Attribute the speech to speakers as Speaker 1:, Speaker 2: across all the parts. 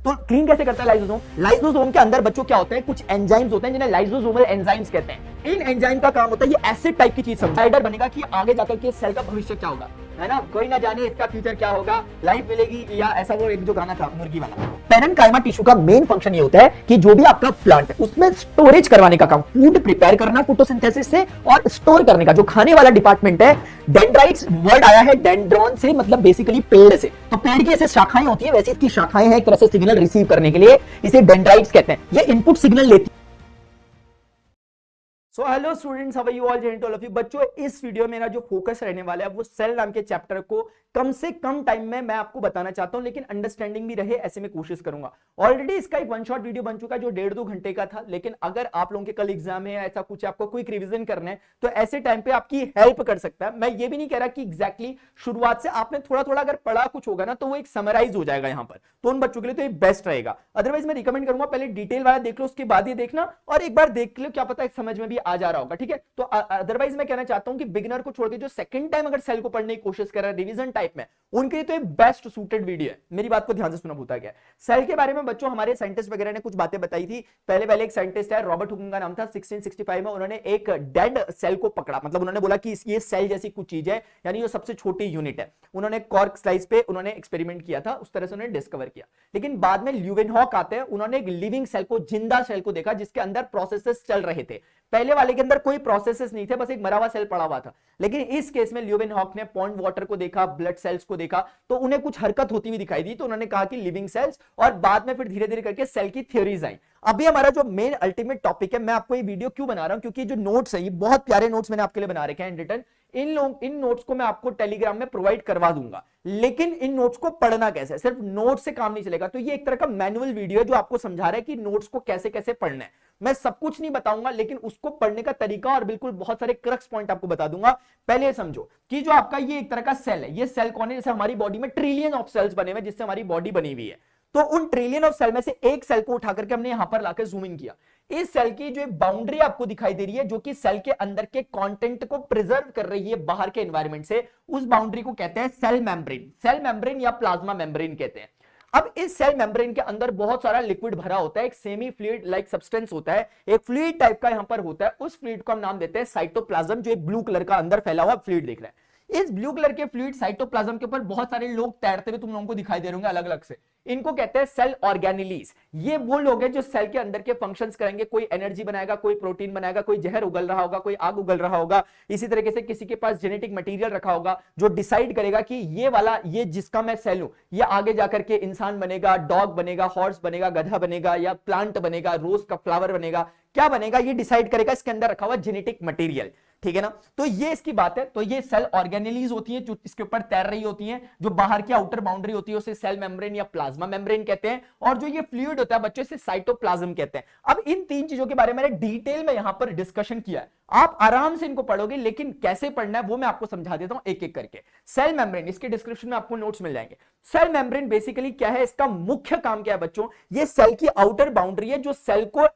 Speaker 1: तो क्लीन कैसे करता है लाइसोसोम? लाइसोसोम के अंदर बच्चों क्या होते हैं, कुछ एंजाइम्स होते हैं जिन्हें लाइसोसोमल एंजाइम्स कहते हैं। इन एंजाइम का काम होता है ये एसिड टाइप की चीज समझाइडर बनेगा कि आगे जाकर के सेल का भविष्य क्या होगा, है ना, कोई ना जाने इसका फ्यूचर क्या होगा, लाइफ मिलेगी या ऐसा, वो एक जो गाना था मुर्गी वाला। पेरेन्काइमा टिश्यू का मेन फंक्शन ये होता है कि जो भी आपका प्लांट है उसमें स्टोरेज करवाने का काम, फूड प्रिपेयर करना फोटोसिंथेसिस से और स्टोर करने का जो खाने वाला डिपार्टमेंट है। डेंड्राइट्स वर्ड आया है डेंड्रॉन से, मतलब बेसिकली पेड़ से। तो पेड़ की ऐसे शाखाएं होती है, वैसे इसकी शाखाएं हैं एक तरह से सिग्नल रिसीव करने के लिए, इसे डेंड्राइट्स कहते हैं। ये इनपुट सिग्नल लेती है। So hello students, how are you all, gent all of you. बच्चों इस वीडियो में मेरा जो फोकस रहने वाला है वो सेल नाम के चैप्टर को कम से कम टाइम में मैं आपको बताना चाहता हूं, लेकिन अंडरस्टैंडिंग भी रहे ऐसे में कोशिश करूंगा। ऑलरेडी इसका एक वन शॉट वीडियो बन चुका है जो 1.5-2 घंटे का था, लेकिन अगर आप लोगों के कल एग्जाम है, ऐसा कुछ आपको क्विक रिवीजन करना है तो ऐसे टाइम पे आपकी हेल्प कर सकता है। मैं ये भी नहीं कह रहा कि एग्जैक्टली शुरुआत से आपने थोड़ा थोड़ा अगर पढ़ा कुछ होगा ना तो वो एक समराइज हो जाएगा यहाँ पर, तो उन बच्चों के लिए तो ये बेस्ट रहेगा। अदरवाइज मैं रिकमेंड करूंगा पहले डिटेल वाला देख लो, उसके बाद ये देखना, और एक बार देख लो क्या पता समझ में भी आ जा रहा होगा, ठीक है। तो अदरवाइज मैं कहना चाहता हूं कि बिगिनर को छोड़ के जो सेकंड टाइम अगर सेल को पढ़ने की कोशिश कर रहा है रिवीजन टाइप में, उनके लिए तो ये बेस्ट सूटेड वीडियो है। मेरी बात को ध्यान से सुना भूता गया। सेल के बारे में बच्चों हमारे साइंटिस्ट वगैरह ने कुछ बातें बताई थी। पहले एक साइंटिस्ट है, रॉबर्ट हुकिंग का नाम था। 1665 में उन्होंने एक डेड सेल को पकड़ा, मतलब उन्होंने बोला कि ये सेल जैसी कुछ चीज है, यानी ये सबसे छोटी यूनिट है। उन्होंने कॉर्क स्लाइस पे उन्होंने एक्सपेरिमेंट किया था, उस तरह से उन्होंने डिस्कवर किया। लेकिन बाद में ल्यूवेनहॉक आते हैं, उन्होंने एक लिविंग सेल को, जिंदा सेल को देखा जिसके अंदर प्रोसेसेस चल रहे थे। पहले वाले के अंदर कोई प्रोसेसेस नहीं थे, बस एक मरा हुआ सेल पड़ा हुआ था। लेकिन इस केस में ल्यूवेनहॉक ने पॉन्ड वाटर को देखा, ब्लड सेल्स को देखा, तो उन्हें कुछ हरकत होती हुई दिखाई दी, तो उन्होंने कहा कि लिविंग सेल्स, और बाद में फिर धीरे धीरे करके सेल की थ्योरीज आई। अभी हमारा जो मेन अल्टीमेट टॉपिक है, मैं आपको ये वीडियो क्यों बना रहा हूं, क्योंकि जो नोट्स है ये बहुत प्यारे नोट्स मैंने आपके लिए बना रखे हैं रिटर्न। इन नोट्स को मैं आपको टेलीग्राम में प्रोवाइड करवा दूंगा, लेकिन इन नोट्स को पढ़ना कैसे है, सिर्फ नोट्स से काम नहीं चलेगा। तो ये एक तरह का मैनुअल वीडियो है जो आपको समझा रहा है कि नोट्स को कैसे कैसे पढ़ना है। मैं सब कुछ नहीं बताऊंगा, लेकिन उसको पढ़ने का तरीका और बिल्कुल बहुत सारे क्रक्स पॉइंट आपको बता दूंगा। पहले समझो कि जो आपका ये एक तरह का सेल है, ये सेल कौन है? जैसे हमारी बॉडी में ट्रिलियन ऑफ सेल्स बने हुए हैं, जिससे हमारी बॉडी बनी हुई है। तो उन ट्रिलियन ऑफ सेल में से एक सेल को उठा करके हमने यहां पर लाकर जूम इन किया। इस सेल की जो बाउंड्री आपको दिखाई दे रही है, जो कि सेल के अंदर के कंटेंट को प्रिजर्व कर रही है बाहर के एनवायरनमेंट से, उस बाउंड्री को कहते हैं सेल मेम्ब्रेन। सेल मेम्ब्रेन या प्लाज्मा मेम्ब्रेन कहते हैं। अब इस सेल मेम्ब्रेन के अंदर बहुत सारा लिक्विड भरा होता है, एक सेमी फ्लूइड लाइक सब्सटेंस होता है, एक फ्लूइड टाइप का यहां पर होता है। उस फ्लूइड को हम नाम देते हैं साइटोप्लाज्म, जो एक ब्लू कलर का अंदर फैला हुआ फ्लूइड दिख रहा है। इस ब्लू कलर के फ्लूइड साइटोप्लाज्म के ऊपर बहुत सारे लोग तैरते हुए तुम लोगों को दिखाई दे रहे होंगे अलग अलग से। इनको कहते हैं सेल ऑर्गेनेलीज। ये वो लोग हैं जो सेल के अंदर के फंक्शंस करेंगे, कोई एनर्जी बनाएगा, कोई प्रोटीन बनाएगा, कोई जहर उगल रहा होगा, कोई आग उगल रहा होगा। इसी तरीके से किसी के पास जेनेटिक मटेरियल रखा होगा जो डिसाइड करेगा कि ये वाला, ये जिसका मैं सेल हूं, ये आगे जाकर के इंसान बनेगा, डॉग बनेगा, हॉर्स बनेगा, गधा बनेगा, या प्लांट बनेगा, रोज का फ्लावर बनेगा, क्या बनेगा ये डिसाइड करेगा इसके अंदर रखा हुआ जेनेटिक मटेरियल, ठीक है ना। तो ये इसकी बात है। तो ये सेल ऑर्गेनेलीज होती है जो इसके ऊपर तैर रही होती हैं, जो बाहर की आउटर बाउंड्री होती है उसे सेल मेम्ब्रेन या प्लाज्मा मेम्ब्रेन कहते हैं, और जो ये फ्लूइड होता है बच्चों इसे साइटोप्लाज्म कहते हैं। अब इन तीन चीजों के बारे में मैंने डिटेल में यहां पर डिस्कशन किया है, आप आराम से इनको पढ़ोगे, लेकिन कैसे पढ़ना है वो मैं आपको समझा देता हूं एक एक करके। सेल मेम्ब्रेन, इसके डिस्क्रिप्शन में आपको नोट्स मिल जाएंगे। सेल मेम्ब्रेन बेसिकली क्या है, इसका मुख्य काम क्या है बच्चों? ये सेल की आउटर बाउंड्री है जो सेल को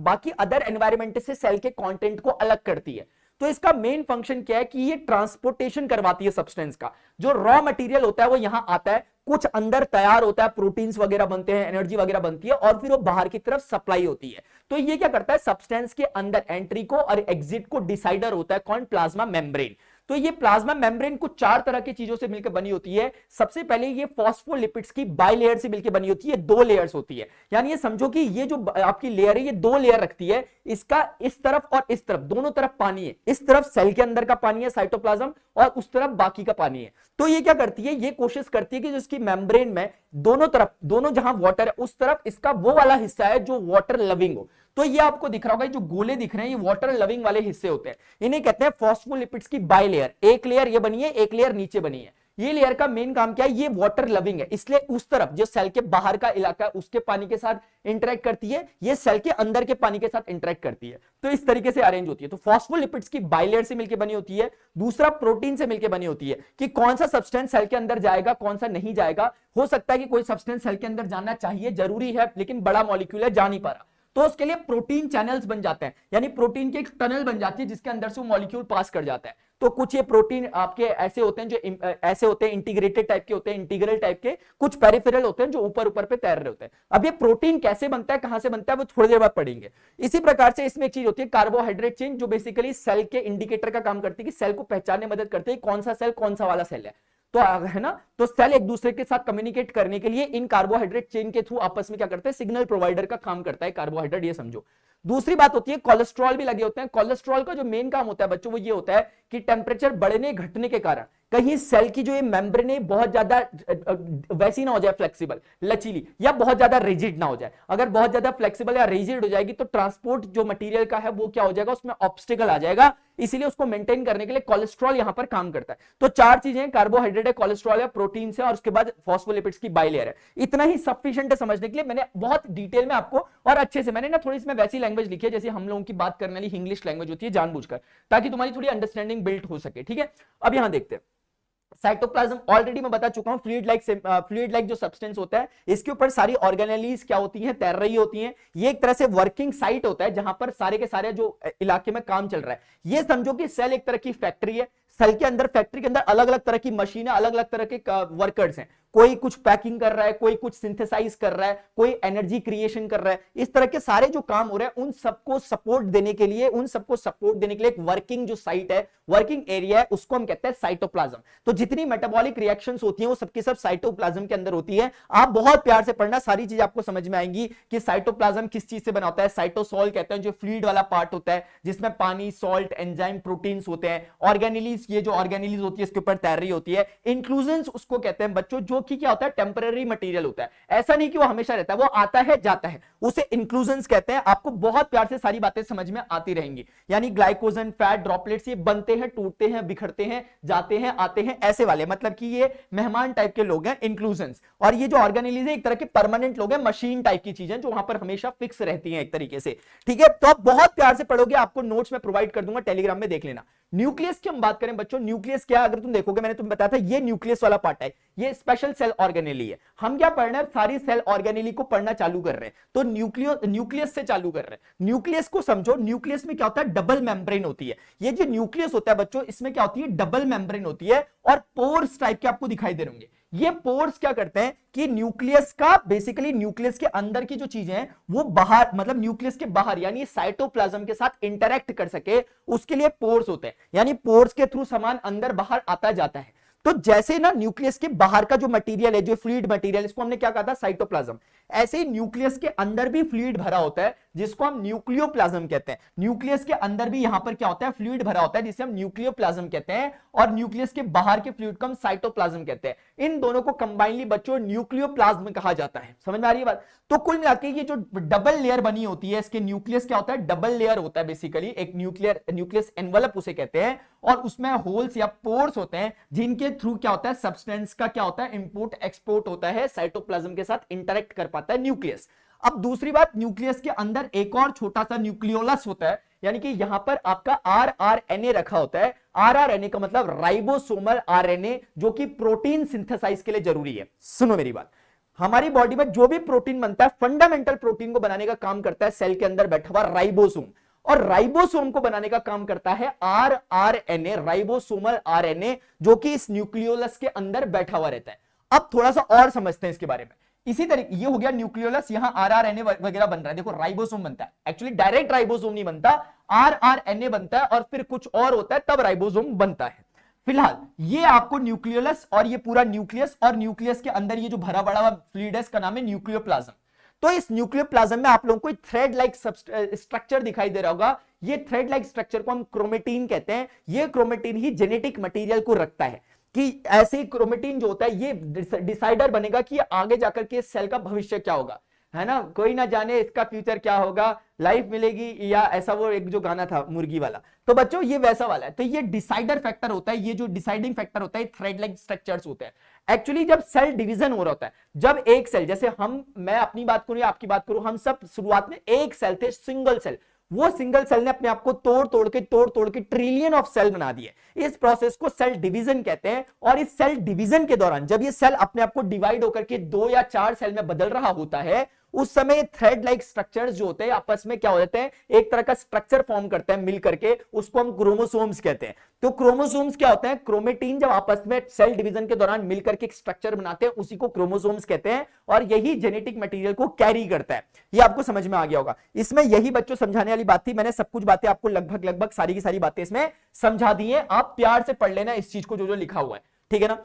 Speaker 1: बाकी अदर एनवायरमेंट से सेल के कंटेंट को अलग करती है। तो इसका मेन फंक्शन क्या है कि ये ट्रांसपोर्टेशन करवाती है सब्सटेंस का। जो रॉ मटेरियल होता है वो यहां आता है, कुछ अंदर तैयार होता है, प्रोटीन्स वगैरह बनते हैं, एनर्जी वगैरह बनती है, और फिर वो बाहर की तरफ सप्लाई होती है। तो ये क्या करता है, सब्सटेंस के अंदर एंट्री को और एग्जिट को डिसाइडर होता है कौन? Plasma membrane. तो ये प्लाज्मा मेम्ब्रेन कुछ 4 तरह की चीजों से मिलकर बनी होती है। सबसे पहले ये फॉस्फोलिपिड्स की बाइलेयर से मिलकर बनी होती है, 2 लेयर्स होती है। यानी ये समझो कि ये जो आपकी लेयर है ये 2 लेयर रखती है, इसका इस तरफ और इस तरफ दोनों तरफ पानी है। इस तरफ सेल के अंदर का पानी है साइटोप्लाज्म, और उस तरफ बाकी का पानी है। तो ये क्या करती है, ये कोशिश करती है कि जिसकी मेम्ब्रेन में दोनों तरफ, दोनों जहां वाटर है उस तरफ इसका वो वाला हिस्सा है जो वाटर लविंग हो। तो ये आपको दिख रहा होगा, जो गोले दिख रहे हैं ये वाटर लविंग वाले हिस्से होते हैं, इन्हें कहते हैं फॉस्फोलिपिड्स की बाइलेयर। एक लेयर ये बनी है, एक लेयर नीचे बनी है। ये लेयर का मेन काम क्या है, ये वाटर लविंग है, इसलिए उस तरफ जो सेल के बाहर का इलाका है उसके पानी के साथ इंटरेक्ट करती है, ये सेल के अंदर के पानी के साथ इंटरेक्ट करती है। तो इस तरीके से अरेंज होती है। तो फॉस्फोलिपिड्स की बाइलेयर से मिलकर बनी होती है। दूसरा प्रोटीन से मिलकर बनी होती है कि कौन सा सब्सटेंस सेल के अंदर जाएगा, कौन सा नहीं जाएगा। हो सकता है कि कोई सब्सटेंस सेल के अंदर जाना चाहिए, जरूरी है, लेकिन बड़ा मॉलिक्यूल है, जा नहीं पा रहा, तो उसके लिए प्रोटीन चैनल्स बन जाते हैं, यानी प्रोटीन की एक टनल बन जाती है जिसके अंदर से वो मॉलिक्यूल पास कर जाता है। तो कुछ ये प्रोटीन आपके ऐसे होते हैं जो ऐसे होते हैं, इंटीग्रेटेड टाइप के होते हैं, इंटीग्रल टाइप के, कुछ पेरिफेरल होते हैं जो ऊपर ऊपर पे तैर रहे होते हैं। अब ये प्रोटीन कैसे बनता है, कहां से बनता है, वो थोड़ी देर बाद पढ़ेंगे। इसी प्रकार से इसमें एक चीज होती है कार्बोहाइड्रेट चेन, जो बेसिकली सेल के इंडिकेटर का काम करती है कि सेल को पहचानने में मदद करती है कौन सा सेल कौन सा वाला सेल है। तो है ना, तो सेल एक दूसरे के साथ कम्युनिकेट करने के लिए इन कार्बोहाइड्रेट चेन के थ्रू आपस में क्या करते हैं, सिग्नल प्रोवाइडर का काम करता है कार्बोहाइड्रेट, ये समझो। दूसरी बात होती है कोलेस्ट्रॉल भी लगे होते हैं। कोलेस्ट्रॉल का जो मेन काम होता है बच्चों वो ये होता है कि टेम्परेचर बढ़ने घटने के कारण कहीं सेल की जो ये मेम्ब्रेन है बहुत ज्यादा वैसी ना हो जाए, फ्लेक्सिबल लचीली, या बहुत ज्यादा रिजिड ना हो जाए। अगर बहुत ज्यादा फ्लेक्सिबल या रिजिड हो जाएगी तो ट्रांसपोर्ट जो मटेरियल का है वो क्या हो जाएगा, उसमें ऑब्स्टिकल आ जाएगा। इसीलिए उसको मेंटेन करने के लिए कोलेस्ट्रॉल यहां पर काम करता है। तो चार चीजें, कार्बोहाइड्रेट है, कोलेस्ट्रॉल है, प्रोटीन है, और उसके बाद फॉस्फोलिपिड्स की बाइलेयर है। इतना ही सफिशिएंट है समझने के लिए। मैंने बहुत डिटेल में आपको और अच्छे से मैंने ना थोड़ी इसमें वैसी लैंग्वेज लिखी है जैसे हम लोगों की बात करने वाली इंग्लिश लैंग्वेज होती है जानबूझकर, ताकि तुम्हारी थोड़ी अंडरस्टैंडिंग बिल्ड हो सके। ठीक है, अब यहां देखते हैं साइटोप्लाज्म। ऑलरेडी मैं बता चुका हूं, फ्लूइड लाइक जो सब्सटेंस होता है इसके ऊपर सारी ऑर्गेनेलीज क्या होती हैं, तैर रही होती हैं। ये एक तरह से वर्किंग साइट होता है जहां पर सारे के सारे जो इलाके में काम चल रहा है। ये समझो कि सेल एक तरह की फैक्ट्री है। सेल के अंदर, फैक्ट्री के अंदर अलग अलग तरह की मशीन है, अलग अलग तरह के वर्कर्स हैं। कोई कुछ पैकिंग कर रहा है, कोई कुछ सिंथेसाइज कर रहा है, कोई एनर्जी क्रिएशन कर रहा है। इस तरह के सारे जो काम हो रहे हैं उन सबको सपोर्ट देने के लिए एक वर्किंग जो साइट है, वर्किंग एरिया है, उसको हम कहते हैं साइटोप्लाज्म। तो जितनी मेटाबॉलिक रिएक्शंस होती हैं वो सबकी सब साइटोप्लाज्म के अंदर होती है। आप बहुत प्यार से पढ़ना, सारी चीज आपको समझ में आएंगी कि साइटोप्लाज्म किस चीज से बना होता है। साइटोसॉल कहते हैं जो फ्लूइड वाला पार्ट होता है जिसमें पानी, सॉल्ट, एंजाइम, प्रोटीन्स होते हैं। ऑर्गेनेलीज, ये जो ऑर्गेनेलीज होती है इसके ऊपर तैर रही होती है। इंक्लूजन्स उसको कहते हैं बच्चों, जो कि क्या होता है, टेम्पररी मटेरियल होता है। ऐसा नहीं कि वो हमेशा रहता है, वो आता है जाता है, उसे इंक्लूजन्स कहते हैं। आपको बहुत प्यार से सारी बातें समझ में आती रहेंगी। यानी ग्लाइकोजन, फैट, ड्रॉपलेट्स, ये बनते हैं, टूटते हैं, बिखरते हैं, जाते हैं, आते हैं, ऐसे वाले, मतलब कि ये मेहमान टाइप के लोग हैं, इंक्लूजन्स। और ये जो ऑर्गेनेलीज है एक तरह के परमानेंट लोग हैं, मशीन टाइप की चीजें जो वहां पर हमेशा फिक्स रहती हैं एक तरीके से। ठीक है, तो आप बहुत प्यार से पढ़ोगे, आपको नोट्स में प्रोवाइड कर दूंगा, टेलीग्राम में देख लेना। न्यूक्लियस की हम बात करें बच्चों, न्यूक्लियस क्या, अगर तुम देखोगे, मैंने तुम्हें बताया था ये न्यूक्लियस वाला पार्ट है, ये स्पेशल सेल ऑर्गेनेली है। हम क्या पढ़ रहे हैं, सारी सेल ऑर्गेनेली को पढ़ना चालू कर रहे हैं। तो न्यूक्लियस से चालू कर रहे हैं। न्यूक्लियस को समझो, न्यूक्लियस में क्या होता है, डबल मेम्ब्रेन होती है। ये जो न्यूक्लियस होता है बच्चों, इसमें क्या होती है, डबल मेम्ब्रेन होती है, और पोर्स टाइप के आपको दिखाई दे रहे होंगे। ये पोर्स क्या करते हैं कि न्यूक्लियस का, बेसिकली न्यूक्लियस के अंदर की जो चीजें हैं वो बाहर, मतलब न्यूक्लियस के बाहर यानी साइटोप्लाज्म के साथ इंटरैक्ट कर सके, उसके लिए पोर्स होते हैं। यानी पोर्स के थ्रू सामान अंदर बाहर आता जाता है। तो जैसे ना न्यूक्लियस के बाहर का जो मटेरियल है, जो फ्लूइड मटेरियल, इसको हमने क्या कहा था, साइटोप्लाज्म। ऐसे ही न्यूक्लियस के अंदर भी फ्लूइड भरा होता है जिसको हम न्यूक्लियोप्लाज्म कहते हैं। न्यूक्लियस के अंदर भी यहां पर क्या होता है, फ्लूइड भरा होता है जिसे हम न्यूक्लियोप्लाज्म कहते हैं, और न्यूक्लियस के बाहर के फ्लूइड को हम साइटोप्लाज्म कहते हैं। इन दोनों को कंबाइनली बच्चों न्यूक्लियोप्लाज्म कहा जाता है। समझ में आ रही है बात? तो कुल मिलाकर ये जो डबल लेयर बनी होती है, इसके न्यूक्लियस क्या होता है, डबल लेयर होता है बेसिकली, एक न्यूक्लियस एनवलप उसे कहते हैं, और उसमें होल्स या पोर्स होते हैं जिनके थ्रू क्या होता है, सब्सटेंस का क्या होता है, इंपोर्ट एक्सपोर्ट होता है, साइटोप्लाज्म के साथ इंटरेक्ट कर पाता है न्यूक्लियस। अब दूसरी बात, न्यूक्लियस के अंदर एक और छोटा सा न्यूक्लियोलस होता है, यानी कि यहां पर आपका आरआरएनए रखा होता है। आरआरएनए का मतलब राइबोसोमल आरएनए, जो कि प्रोटीन सिंथेसाइज के लिए जरूरी है। सुनो मेरी बात, हमारी बॉडी में जो भी प्रोटीन बनता है, फंडामेंटल प्रोटीन को बनाने का काम करता है सेल के अंदर बैठा हुआ राइबोसोम, और राइबोसोम को बनाने का काम करता है आरआरएनए, राइबोसोमल आरएनए, जो कि इस न्यूक्लियोलस के अंदर बैठा हुआ रहता है। अब थोड़ा सा और समझते हैं इसके बारे में। इसी तरीके, ये हो गया न्यूक्लियोलस, यहां आरआरएनए वगैरह बन रहा है। देखो राइबोसोम बनता है, एक्चुअली डायरेक्ट राइबोसोम नहीं बनता, आरआरएनए बनता है और फिर कुछ और होता है, तब राइबोसोम बनता है। फिलहाल ये आपको न्यूक्लियोलस और ये पूरा न्यूक्लियस, और न्यूक्लियस के अंदर ये जो भरा बड़ा फ्लूइड है इसका नाम है न्यूक्लियोप्लाज्म। तो इस न्यूक्लियोप्लाज्म में आप लोगों को थ्रेड लाइक स्ट्रक्चर दिखाई दे रहा होगा। ये थ्रेड लाइक स्ट्रक्चर को हम क्रोमेटिन कहते हैं। ये क्रोमेटिन ही जेनेटिक मटेरियल को रखता है, कि ऐसे क्रोमेटिन जो होता है ये डिसाइडर बनेगा कि आगे जाकर के सेल का भविष्य क्या होगा, है ना। कोई ना जाने इसका फ्यूचर क्या होगा, लाइफ मिलेगी या ऐसा, वो एक जो गाना था मुर्गी वाला। तो बच्चों ये वैसा वाला है। तो ये डिसाइडर फैक्टर होता है, ये जो डिसाइडिंग फैक्टर होता है, थ्रेड लाइक स्ट्रक्चर्स होते हैं। एक्चुअली जब सेल डिवीजन हो रहा होता है, जब एक सेल, जैसे मैं अपनी बात करूं या आपकी बात करूं, हम सब शुरुआत में एक सेल थे, सिंगल सेल। वो सिंगल सेल ने अपने आप को तोड़ तोड़ के ट्रिलियन ऑफ सेल बना दिए। इस प्रोसेस को सेल डिवीजन कहते हैं। और इस सेल डिवीजन के दौरान जब ये सेल अपने आप को डिवाइड होकर के 2 या 4 सेल में बदल रहा होता है, उस समय थ्रेड लाइक स्ट्रक्चर्स जो होते हैं आपस में क्या हो जाते हैं, एक तरह का स्ट्रक्चर फॉर्म करते हैं मिल करके, उसको हम क्रोमोसोम्स कहते हैं। तो क्रोमोसोम्स क्या होते हैं, क्रोमेटिन जब आपस में सेल डिवीजन के दौरान मिलकर के एक स्ट्रक्चर बनाते हैं उसी को क्रोमोसोम्स कहते हैं, और यही जेनेटिक मटेरियल को कैरी करता है। ये आपको समझ में आ गया होगा। इसमें यही बच्चों समझाने वाली बात थी, मैंने सब कुछ बातें आपको लगभग सारी की सारी बातें इसमें समझा दी है। आप प्यार से पढ़ लेना इस चीज को जो जो लिखा हुआ है, ठीक है ना,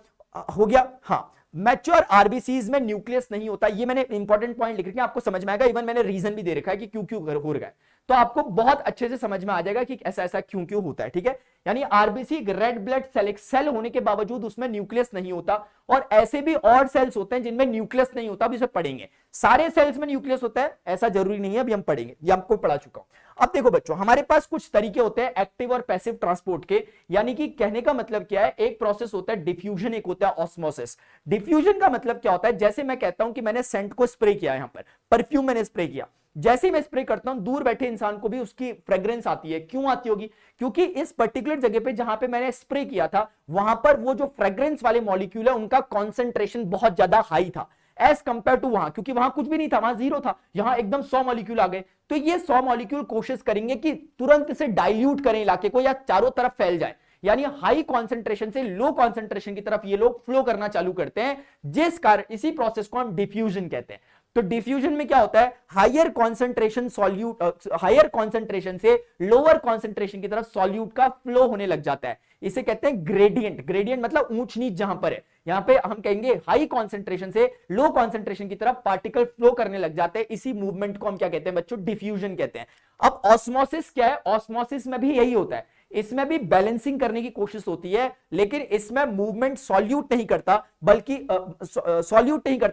Speaker 1: हो गया। हाँ, मैच्योर आरबीसीज में न्यूक्लियस नहीं होता, ये मैंने इंपॉर्टेंट पॉइंट लिख रखा है, आपको समझ में आएगा। इवन मैंने रीजन भी दे रखा है कि क्यों क्यों हो रहा है, तो आपको बहुत अच्छे से समझ में आ जाएगा कि ऐसा ऐसा क्यों क्यों होता है, ठीक है। यानी आरबीसी रेड ब्लड सेल, एक सेल होने के बावजूद उसमें न्यूक्लियस नहीं होता, और ऐसे भी और सेल्स होते हैं जिनमें न्यूक्लियस नहीं होता, अभी इसे पढ़ेंगे। सारे सेल्स में न्यूक्लियस होता है ऐसा जरूरी नहीं है, अभी हम पढ़ेंगे, ये आपको पढ़ा चुका हूं। अब देखो बच्चों, हमारे पास कुछ तरीके होते हैं एक्टिव और पैसिव ट्रांसपोर्ट के, यानी कि कहने का मतलब क्या है, एक प्रोसेस होता है डिफ्यूजन, एक होता है ऑस्मोसिस। डिफ्यूजन का मतलब क्या होता है, जैसे मैं कहता हूं कि मैंने सेंट को स्प्रे किया, यहां पर परफ्यूम मैंने स्प्रे किया, जैसे ही मैं स्प्रे करता हूं दूर बैठे इंसान को भी उसकी फ्रेग्रेंस आती है। क्यों आती होगी, क्योंकि इस पर्टिकुलर जगह पे जहां पे मैंने स्प्रे किया था वहां पर वो जो फ्रेग्रेंस वाले मॉलिक्यूल है उनका कॉन्सेंट्रेशन बहुत ज्यादा हाई था एज कंपेयर टू वहां, क्योंकि वहां कुछ भी नहीं था, वहां जीरो था, यहां एकदम 100 मॉलिक्यूल आ गए। तो ये 100 मॉलिक्यूल कोशिश करेंगे कि तुरंत से डाइल्यूट करें इलाके को या चारों तरफ फैल जाए, यानी हाई कॉन्सेंट्रेशन से लो कॉन्सेंट्रेशन की तरफ ये लोग फ्लो करना चालू करते हैं, जिस कारण इसी प्रोसेस को हम डिफ्यूजन कहते हैं। तो डिफ्यूजन में क्या होता है, higher concentration solute, higher concentration से लोअर कॉन्सेंट्रेशन की तरफ सॉल्यूट का फ्लो होने लग जाता है, इसे कहते हैं ग्रेडियंट। ग्रेडियंट मतलब ऊंच नीच जहां पर है, यहां पे हम कहेंगे हाई कॉन्सेंट्रेशन से लो कॉन्सेंट्रेशन की तरफ पार्टिकल फ्लो करने लग जाते हैं, इसी मूवमेंट को हम क्या कहते हैं बच्चों, डिफ्यूजन कहते हैं। अब ऑस्मोसिस क्या है, ऑस्मोसिस में भी यही होता है, इसमें भी बैलेंसिंग करने की कोशिश होती है, लेकिन इसमें मूवमेंट सॉल्यूट नहीं करता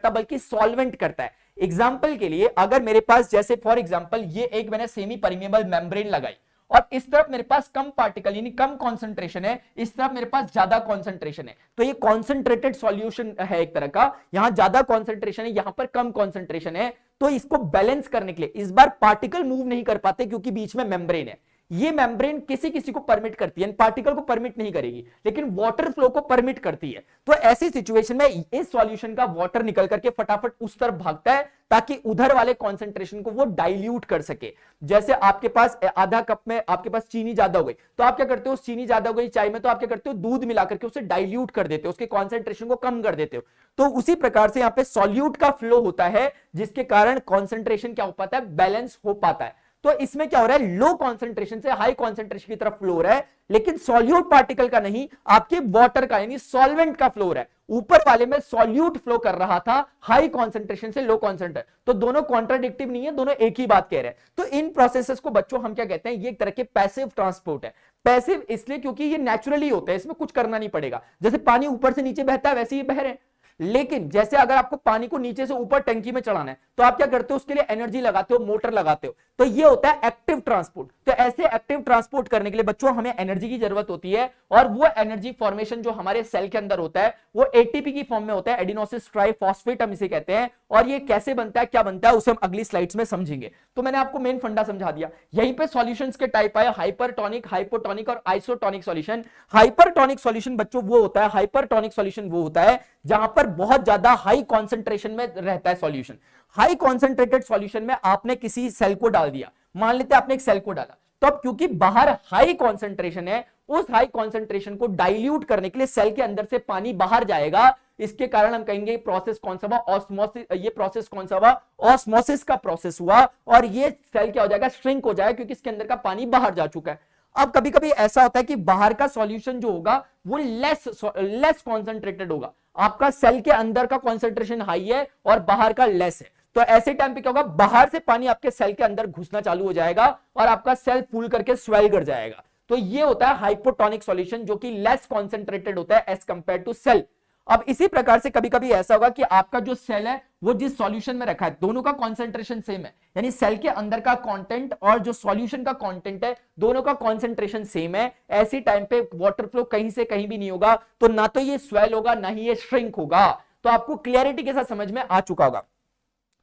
Speaker 1: बल्कि सॉल्वेंट करता है। एग्जाम्पल के लिए अगर मेरे पास, जैसे फॉर एग्जाम्पल ये एक मैंने सेमी परमिएबल मेम्ब्रेन लगाई और इस तरफ मेरे पास कम पार्टिकल यानी कम कॉन्सेंट्रेशन है, इस तरफ मेरे पास ज्यादा कॉन्सेंट्रेशन है, तो ये कॉन्सेंट्रेटेड सॉल्यूशन है एक तरह का, यहां ज्यादा कॉन्सेंट्रेशन है, यहां पर कम कॉन्सेंट्रेशन है। तो इसको बैलेंस करने के लिए इस बार पार्टिकल मूव नहीं कर पाते क्योंकि बीच में मेम्ब्रेन है। ये मेम्ब्रेन किसी किसी को परमिट करती है, पार्टिकल को परमिट नहीं करेगी, लेकिन वाटर फ्लो को परमिट करती है। तो ऐसी सिचुएशन में इस सॉल्यूशन का वाटर निकल करके फटाफट उस तरफ भागता है ताकि उधर वाले कॉन्सेंट्रेशन को वो डाइल्यूट कर सके। जैसे आपके पास आधा कप में आपके पास चीनी ज्यादा हो गई, तो आप क्या करते हो, चीनी ज्यादा हो गई चाय में, तो आप क्या करते हो, दूध मिला करके उसे डाइल्यूट कर देते हो, उसके कॉन्सेंट्रेशन को कम कर देते हो। तो उसी प्रकार से यहाँ पे सॉल्यूट का फ्लो होता है, जिसके कारण कॉन्सेंट्रेशन क्या हो पाता है, बैलेंस हो पाता है। तो इसमें क्या हो रहा है, लो कॉन्सेंट्रेशन से हाई कॉन्सेंट्रेशन की तरफ फ्लो हो रहा है, लेकिन सॉल्यूट पार्टिकल का नहीं, आपके वाटर का यानी सॉल्वेंट का फ्लो हो रहा है। ऊपर वाले में सॉल्यूट फ्लो कर रहा था हाई कॉन्सेंट्रेशन से लो कॉन्सेंट्रेशन, तो दोनों कॉन्ट्राडिक्टिव नहीं है, दोनों एक ही बात कह रहे हैं। तो इन प्रोसेसेस को बच्चों हम क्या कहते हैं, ये एक तरह के पैसिव ट्रांसपोर्ट है। पैसिव इसलिए क्योंकि ये नेचुरली होता है, इसमें कुछ करना नहीं पड़ेगा, जैसे पानी ऊपर से नीचे बहता है वैसे ही बह रहे हैं। लेकिन जैसे अगर आपको पानी को नीचे से ऊपर टंकी में चढ़ाना है तो आप क्या करते हो, उसके लिए एनर्जी लगाते हो, मोटर लगाते हो, तो ये होता है एक्टिव ट्रांसपोर्ट। तो ऐसे एक्टिव ट्रांसपोर्ट करने के लिए बच्चों हमें एनर्जी की जरूरत होती है, और वो एनर्जी फॉर्मेशन जो हमारे सेल के अंदर होता है वो एटीपी की फॉर्म में होता है, एडिनोसिस ट्राइफॉस्फेट हम इसे कहते हैं। और ये कैसे बनता है, क्या बनता है, उसे हम अगली स्लाइड्स में समझेंगे। तो मैंने आपको मेन फंडा समझा दिया। यहीं पे सॉल्यूशंस के टाइप आए, हाइपरटोनिक, हाइपोटोनिक और आइसोटोनिक सॉल्यूशन। हाइपरटोनिक सॉल्यूशन बच्चों वो होता है, हाइपरटोनिक सॉल्यूशन वो होता है जहां पर बहुत ज्यादा हाई कॉन्सेंट्रेशन में रहता है सॉल्यूशन। हाई कॉन्सेंट्रेटेड सॉल्यूशन में आपने किसी सेल को डाल दिया, मान लेते हैं आपने एक सेल को डाला, तो अब क्योंकि बाहर हाई कॉन्सेंट्रेशन है, उस हाई कॉन्सेंट्रेशन को डाइल्यूट करने के लिए सेल के अंदर से पानी बाहर जाएगा। इसके कारण हम कहेंगे प्रोसेस कौन सा हुआ, ऑस्मोसिस। ये प्रोसेस कौन सा हुआ, ऑस्मोसिस का प्रोसेस हुआ, और ये सेल क्या हो जाएगा, श्रिंक हो जाएगा, क्योंकि इसके अंदर का पानी बाहर जा चुका है। अब कभी कभी ऐसा होता है कि बाहर का सॉल्यूशन जो होगा वो लेस कॉन्सेंट्रेटेड होगा, आपका सेल के अंदर का कॉन्सेंट्रेशन हाई है और बाहर का लेस है। तो ऐसे टाइम पे क्या होगा, बाहर से पानी आपके सेल के अंदर घुसना चालू हो जाएगा और आपका सेल फूल करके स्वेल कर जाएगा। तो ये होता है हाइपोटोनिक सॉल्यूशन, जो कि लेस कॉन्सेंट्रेटेड होता है एज कंपेयर टू सेल। अब इसी प्रकार से कभी कभी ऐसा होगा कि आपका जो सेल है वो जिस सॉल्यूशन में रखा है दोनों का कॉन्सेंट्रेशन सेम है, यानी सेल के अंदर का कंटेंट और जो सॉल्यूशन का कंटेंट है दोनों का कॉन्सेंट्रेशन सेम है। ऐसी टाइम पे वाटर फ्लो कहीं से कहीं भी नहीं होगा, तो ना तो ये स्वेल होगा ना ही ये श्रिंक होगा। तो आपको क्लियरिटी के साथ समझ में आ चुका होगा।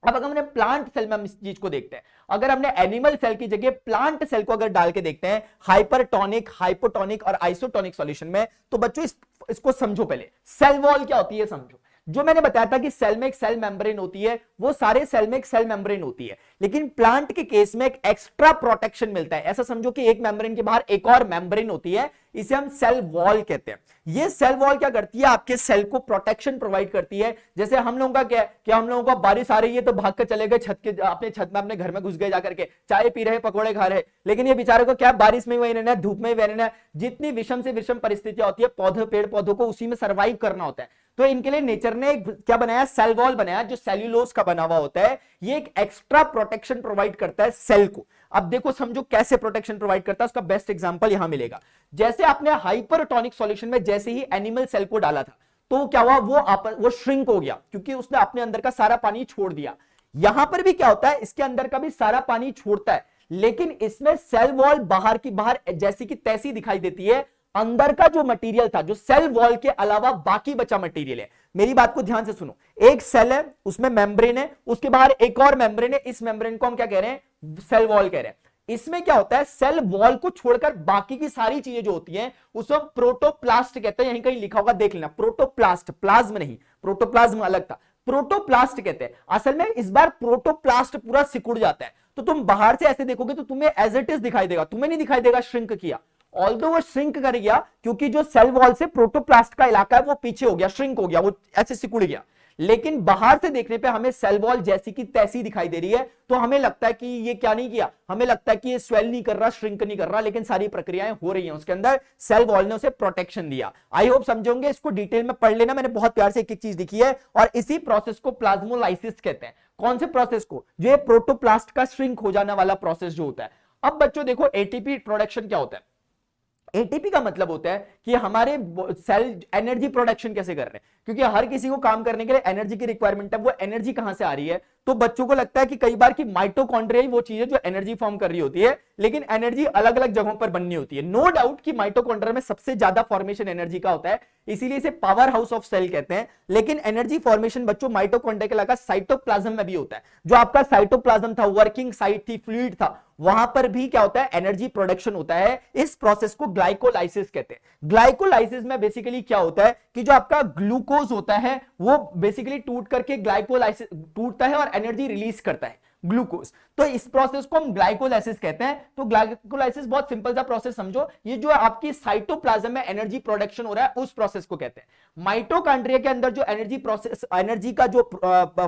Speaker 1: अब अगर हमने प्लांट सेल में हम इस चीज को देखते हैं, अगर हमने एनिमल सेल की जगह प्लांट सेल को अगर डाल के देखते हैं हाइपरटोनिक, हाइपोटोनिक और आइसोटोनिक सॉल्यूशन में, तो बच्चों इसको समझो। पहले सेल वॉल क्या होती है समझो। जो मैंने बताया था कि सेल में एक सेल मेम्ब्रेन होती है, वो सारे सेल में एक सेल मेम्ब्रेन होती है, लेकिन प्लांट के केस में एक एक्स्ट्रा प्रोटेक्शन मिलता है। ऐसा समझो कि एक मेम्ब्रेन के बाहर एक और मेम्ब्रेन होती है, इसे हम सेल वॉल कहते हैं। ये सेल वॉल क्या करती है, आपके सेल को प्रोटेक्शन प्रोवाइड करती है। जैसे हम लोगों का क्या है कि हम लोगों को बारिश आ रही है तो भाग कर चले गए छत के, अपने छत में अपने घर में घुस गए जाकर के, चाय पी रहे, पकौड़े खा रहे, लेकिन ये बेचारे को क्या, बारिश में वही रहना है, धूप में वही रहना है। जितनी विषम से विषम परिस्थितियां होती है, पौधे पेड़ पौधों को उसी में सर्वाइव करना होता है। तो इनके लिए नेचर ने क्या बनाया, सेल वॉल बनाया, जो सेल्यूलोज का बना हुआ होता है। ये एक एक्स्ट्रा प्रोटेक्शन प्रोवाइड करता है सेल को। अब देखो समझो कैसे प्रोटेक्शन प्रोवाइड करता है, उसका बेस्ट एग्जांपल यहां मिलेगा। जैसे आपने हाइपरटोनिक सॉल्यूशन में जैसे ही एनिमल सेल को डाला था, तो क्या हुआ, वो श्रिंक हो गया, क्योंकि उसने अपने अंदर का सारा पानी छोड़ दिया। यहां पर भी क्या होता है, इसके अंदर का भी सारा पानी छोड़ता है, लेकिन इसमें सेल वॉल बाहर की बाहर जैसी की तैसी दिखाई देती है। अंदर का जो मटेरियल था, जो सेल वॉल के अलावा बाकी बचा मटेरियल है, मेरी बात को ध्यान से सुनो। एक सेल है, उसमें मेम्ब्रेन है, उसके बाहर एक और मेम्ब्रेन है, इस मेम्ब्रेन को हम क्या कह रहे हैं, सेल वॉल कह रहे हैं। इसमें क्या होता है, सेल वॉल को छोड़कर बाकी की सारी चीजें जो होती हैं उसको हम प्रोटोप्लास्ट कहते हैं। यहीं कहीं लिखा होगा, देख लेना, प्रोटोप्लास्ट, प्लाज्म नहीं, प्रोटोप्लाज्म अलग था, प्रोटोप्लास्ट कहते हैं। असल में इस बार प्रोटोप्लास्ट पूरा सिकुड़ जाता है, तो तुम बाहर से ऐसे देखोगे तो तुम्हें एज इट इज दिखाई देगा, तुम्हें नहीं दिखाई देगा श्रिंक किया। ऑल्दो वो श्रिंक कर गया, क्योंकि जो सेल वॉल से प्रोटोप्लास्ट का इलाका है वो पीछे हो गया, श्रिंक हो गया, वो ऐसे सिकुड़ गया। लेकिन बाहर से देखने पे हमें सेल वॉल जैसी की तैसी दिखाई दे रही है, तो हमें लगता है कि ये क्या नहीं किया, हमें लगता है कि ये स्वेल नहीं कर रहा, श्रिंक नहीं कर रहा, लेकिन सारी प्रक्रियाएं हो रही हैं उसके अंदर, सेल वॉल ने उसे प्रोटेक्शन दिया। आई होप समझोगे, इसको डिटेल में पढ़ लेना, मैंने बहुत प्यार से एक एक चीज लिखी है। और इसी प्रोसेस को प्लाज्मोलाइसिस कहते हैं। कौन से प्रोसेस को, जो प्रोटोप्लास्ट का श्रिंक हो जाने वाला प्रोसेस जो होता है। अब बच्चों देखो, एटीपी प्रोडक्शन क्या होता है। एटीपी का मतलब होता है कि हमारे सेल एनर्जी प्रोडक्शन कैसे कर रहे हैं, क्योंकि हर किसी को काम करने के लिए एनर्जी की रिक्वायरमेंट है। वो एनर्जी कहां से आ रही है, तो बच्चों को लगता है कि कई बार कि माइटोकॉन्ड्रिया ही वो चीज है जो एनर्जी फॉर्म कर रही होती है, लेकिन एनर्जी अलग अलग जगहों पर बननी होती है। नो डाउट कि माइटोकॉन्ड्रिया में सबसे ज्यादा फॉर्मेशन एनर्जी का होता है, इसीलिए इसे पावर हाउस ऑफ सेल कहते हैं। लेकिन एनर्जी फॉर्मेशन बच्चों माइटोकॉन्ड्रिया के अलावा साइटोप्लाज्म में भी होता है। जो आपका साइटोप्लाज्म था, वर्किंग साइट थी, फ्लूइड था, वहां पर भी क्या होता है, एनर्जी प्रोडक्शन होता है। इस प्रोसेस को ग्लाइकोलाइसिस कहते हैं। ग्लाइकोलाइसिस में बेसिकली क्या होता है कि जो आपका ग्लूकोज होता है वो बेसिकली टूट करके ग्लाइकोलाइसिस टूटता है और एनर्जी रिलीज करता है, ग्लूकोज। तो इस प्रोसेस को हम ग्लाइकोलाइसिस कहते हैं। तो ग्लाइकोलाइसिस बहुत सिंपल सा प्रोसेस समझो, ये जो आपकी साइटोप्लाज्म में एनर्जी प्रोडक्शन हो रहा है उस प्रोसेस को कहते हैं। माइटोकॉन्ड्रिया के अंदर जो एनर्जी का जो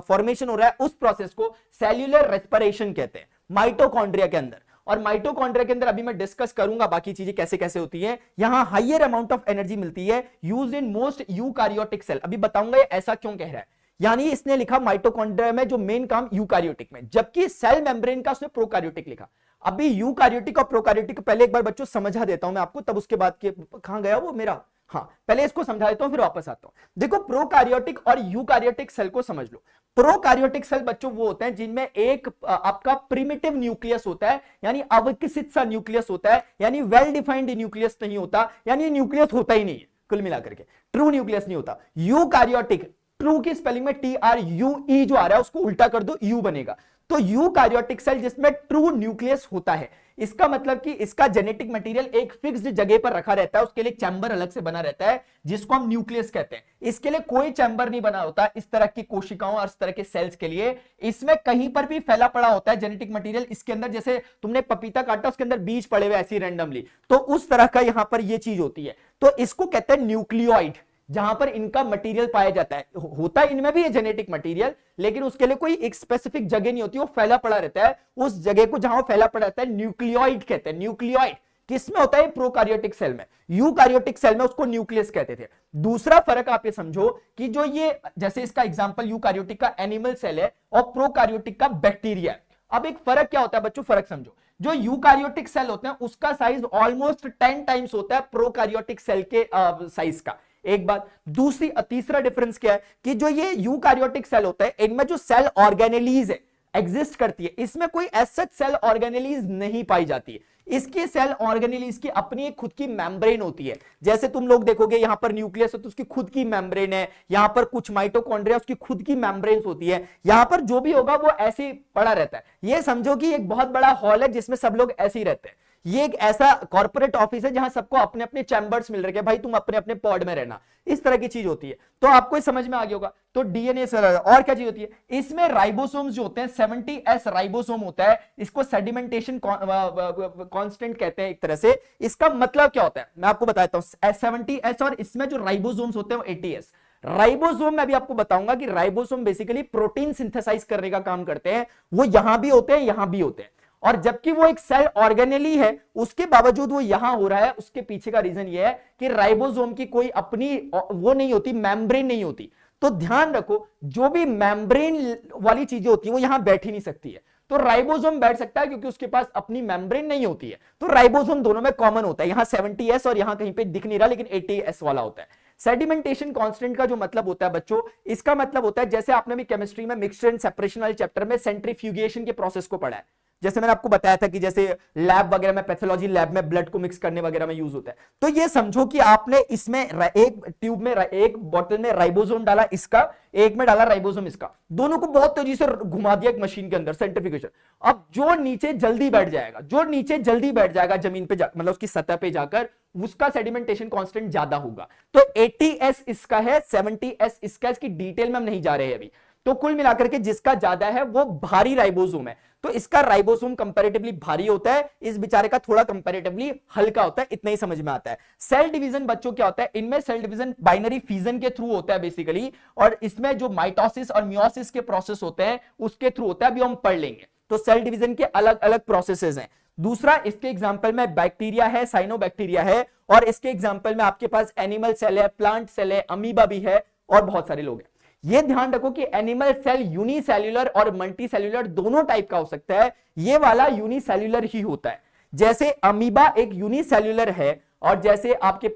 Speaker 1: फॉर्मेशन हो रहा है उस प्रोसेस को सेल्यूलर रेस्पिरेशन कहते हैं, माइटोकॉन्ड्रिया के अंदर। और माइटोकॉन्ड्रिया के अंदर अभी मैं डिस्कस करूंगा बाकी चीजें कैसे कैसे होती है। यहां हायर अमाउंट ऑफ एनर्जी मिलती है, used in most eukaryotic cell. अभी बताऊंगा ये ऐसा क्यों कह रहा है। यानी इसने लिखा माइटोकॉन्ड्रिया में जो मेन काम यूकारियोटिक में, जबकि सेल मेम्ब्रेन का उसने प्रोकारियोटिक लिखा। अभी यूकारियोटिक और प्रोकारियोटिक पहले एक बार बच्चों समझा देता हूं मैं आपको, तब उसके बाद कहां गया वो मेरा, हाँ पहले इसको समझा देता हूं फिर वापस आता हूं। देखो प्रोकारियोटिक और यूकारियोटिक सेल को समझ लो। प्रोकारियोटिक सेल बच्चों वो होते हैं जिनमें एक आपका प्रिमिटिव न्यूक्लियस होता है, यानी अविकसित सा न्यूक्लियस होता है, यानी वेल डिफाइंड न्यूक्लियस नहीं होता, यानी न्यूक्लियस होता ही नहीं है कुल मिलाकर के, ट्रू न्यूक्लियस नहीं होता। यूकारियोटिक, ट्रू की स्पेलिंग में TRUE जो आ रहा है उसको उल्टा कर दो, यू बनेगा। तो यूकारियोटिक सेल जिसमें ट्रू न्यूक्लियस होता है, इसका मतलब कि इसका जेनेटिक मटेरियल एक फिक्स्ड जगह पर रखा रहता है, उसके लिए चैम्बर अलग से बना रहता है जिसको हम न्यूक्लियस कहते हैं। इसके लिए कोई चैम्बर नहीं बना होता इस तरह की कोशिकाओं और इस तरह के सेल्स के लिए। इसमें कहीं पर भी फैला पड़ा होता है जेनेटिक मटेरियल इसके अंदर, जैसे तुमने पपीता काटा उसके अंदर बीज पड़े हुए ऐसे रैंडमली, तो उस तरह का यहां पर यह चीज होती है। तो इसको कहते हैं न्यूक्लियोइड, जहां पर इनका मटेरियल पाया जाता है। होता है इनमें भी ये जेनेटिक मटेरियल, लेकिन उसके लिए कोई एक स्पेसिफिक जगह नहीं होती, वो फैला पड़ा रहता है। उस जगह को जहां फैला पड़ा रहता है न्यूक्लियोइड कहते हैं। न्यूक्लियोइड किसमें होता है, प्रोकारियोटिक सेल में। यूकारियोटिक सेल में उसको न्यूक्लियस कहते थे। दूसरा फर्क आप ये समझो कि जो ये, जैसे इसका एग्जांपल यूकारियोटिक का एनिमल सेल है और प्रोकारियोटिक का बैक्टीरिया। अब एक फर्क क्या होता है बच्चों, फर्क समझो। जो यूकारियोटिक सेल होते हैं उसका साइज ऑलमोस्ट 10 टाइम्स होता है प्रोकारियोटिक सेल के साइज का, एक बात। दूसरी तीसरा डिफरेंस क्या है कि जो ये यूकारियोटिक सेल होता है इनमें जो सेल ऑर्गेनेलीज है एग्जिस्ट करती है, इसमें कोई ऐसा सेल ऑर्गेनेलीज नहीं पाई जाती है। इसकी सेल ऑर्गेनेलीज की अपनी एक खुद की मेम्ब्रेन होती है। जैसे तुम लोग देखोगे यहां पर न्यूक्लियस है तो उसकी खुद की मेम्ब्रेन है, यहां पर कुछ माइटोकॉन्ड्रिया उसकी खुद की मेम्ब्रेन होती है। यहां पर जो भी होगा वो ऐसे ही पड़ा रहता है। ये समझो कि एक बहुत बड़ा हॉल है जिसमें सब लोग ऐसे ही रहते हैं। ये एक ऐसा कॉर्पोरेट ऑफिस है जहां सबको अपने अपने चैम्बर्स मिल रहे हैं, भाई तुम अपने अपने पॉड में रहना, इस तरह की चीज होती है। तो आपको समझ में आ गया होगा। तो डीएनए और क्या चीज होती है, इसमें राइबोसोम्स जो होते हैं 70S राइबोसोम होता है, इसको सेडिमेंटेशन कांस्टेंट कहते हैं एक तरह से। इसका मतलब क्या होता है मैं आपको बताता हूं, 70S और इसमें जो राइबोसोम्स होते हैं वो 80S। राइबोसोम मैं भी आपको बताऊंगा कि राइबोसोम बेसिकली प्रोटीन सिंथेसाइज करने का काम करते हैं, वो यहां भी होते हैं यहां भी होते हैं। और जबकि वो एक सेल ऑर्गेनेली है, उसके बावजूद वो यहां हो रहा है, उसके पीछे का रीजन ये है कि राइबोसोम की कोई अपनी वो नहीं होती, मेम्ब्रेन नहीं होती। तो ध्यान रखो, जो भी मेम्ब्रेन वाली चीजें होती है वो यहां बैठ ही नहीं सकती है। तो राइबोसोम बैठ सकता है क्योंकि उसके पास अपनी मेम्ब्रेन नहीं होती है। तो राइबोसोम दोनों में कॉमन होता है, यहां 70S और यहां कहीं पे दिख नहीं रहा, लेकिन 80S वाला होता है। सेडिमेंटेशन कांस्टेंट का जो मतलब होता है बच्चों, इसका मतलब होता है, जैसे आपने भी केमिस्ट्री में मिक्सचर एंड सेपरेशन वाले चैप्टर में सेंट्रीफ्यूगेशन के प्रोसेस को पढ़ा है, जैसे मैंने आपको बताया था कि जैसे लैब वगैरह में, पैथोलॉजी लैब में ब्लड को मिक्स करने वगैरह में यूज होता है। तो ये समझो कि आपने इसमें एक ट्यूब में, एक बोतल में राइबोसोम डाला इसका, एक में डाला राइबोसोम इसका, दोनों को बहुत तेजी से घुमा दिया एक मशीन के अंदर, सेंट्रीफ्यूगेशन। अब जो नीचे जल्दी बैठ जाएगा, जो नीचे जल्दी बैठ जाएगा जमीन पे मतलब उसकी सतह पे जाकर, उसका सेडिमेंटेशन कांस्टेंट ज्यादा होगा। तो 80S इसका है, 70S इसका, इसकी डिटेल में हम नहीं जा रहे हैं अभी। तो कुल मिलाकर के जिसका ज्यादा है वो भारी राइबोसोम है, तो इसका राइबोसोम कंपैरेटिवली भारी होता है, इस बेचारे का थोड़ा कंपैरेटिवली हल्का होता है। इतना ही समझ में आता है। सेल डिवीजन बच्चों क्या होता है, इनमें सेल डिवीजन बाइनरी फिजन के थ्रू होता है बेसिकली, और इसमें जो माइटोसिस और मियोसिस के प्रोसेस होते हैं उसके थ्रू होता है, अभी हम पढ़ लेंगे। तो सेल डिवीजन के अलग अलग प्रोसेसेस हैं। दूसरा, इसके एग्जांपल में बैक्टीरिया है, साइनोबैक्टीरिया है, और इसके एग्जांपल में आपके पास एनिमल सेल है, प्लांट सेल है, अमीबा भी है, और बहुत सारे लोग हैं। ये ध्यान रखो कि एनिमल सेल यूनिसेल्युलर और मल्टीसेल्युलर दोनों टाइप का हो सकता है, ये वाला यूनिसेल्युलर ही होता है। जैसे अमीबा एक यूनिसेल्युलर है, और जैसे आपके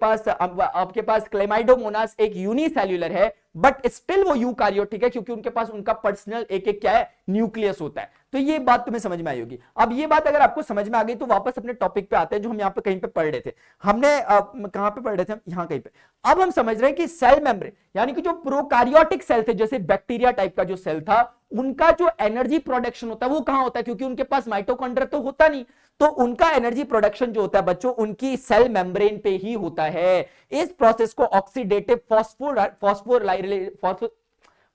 Speaker 1: पास क्लेमाइडोमोनास एक यूनिसेल्युलर है, बट स्टिल वो यूकार्योटिक है, क्योंकि उनके पास उनका पर्सनल एक एक क्या है, न्यूक्लियस होता है। तो ये बात तुम्हें समझ में आई होगी। अब ये बात अगर आपको समझ में आ गई तो वापस अपने टॉपिक पे आते हैं, जो हम यहाँ पे कहीं पे पढ़ रहे थे। हमने कहां पे पढ़ रहे थे हम, यहाँ कहीं पे। अब हम समझ रहे हैं कि सेल मेम्ब्रेन, यानी कि जो प्रोकार्योटिक सेल थे, जैसे बैक्टीरिया टाइप का जो सेल था, उनका जो एनर्जी प्रोडक्शन होता है वो कहां होता है, क्योंकि उनके पास माइटोकॉन्ड्रिया तो होता नहीं, तो उनका एनर्जी प्रोडक्शन जो होता है बच्चों, उनकी सेल मेम्ब्रेन पे ही होता है। इस प्रोसेस को ऑक्सीडेटिव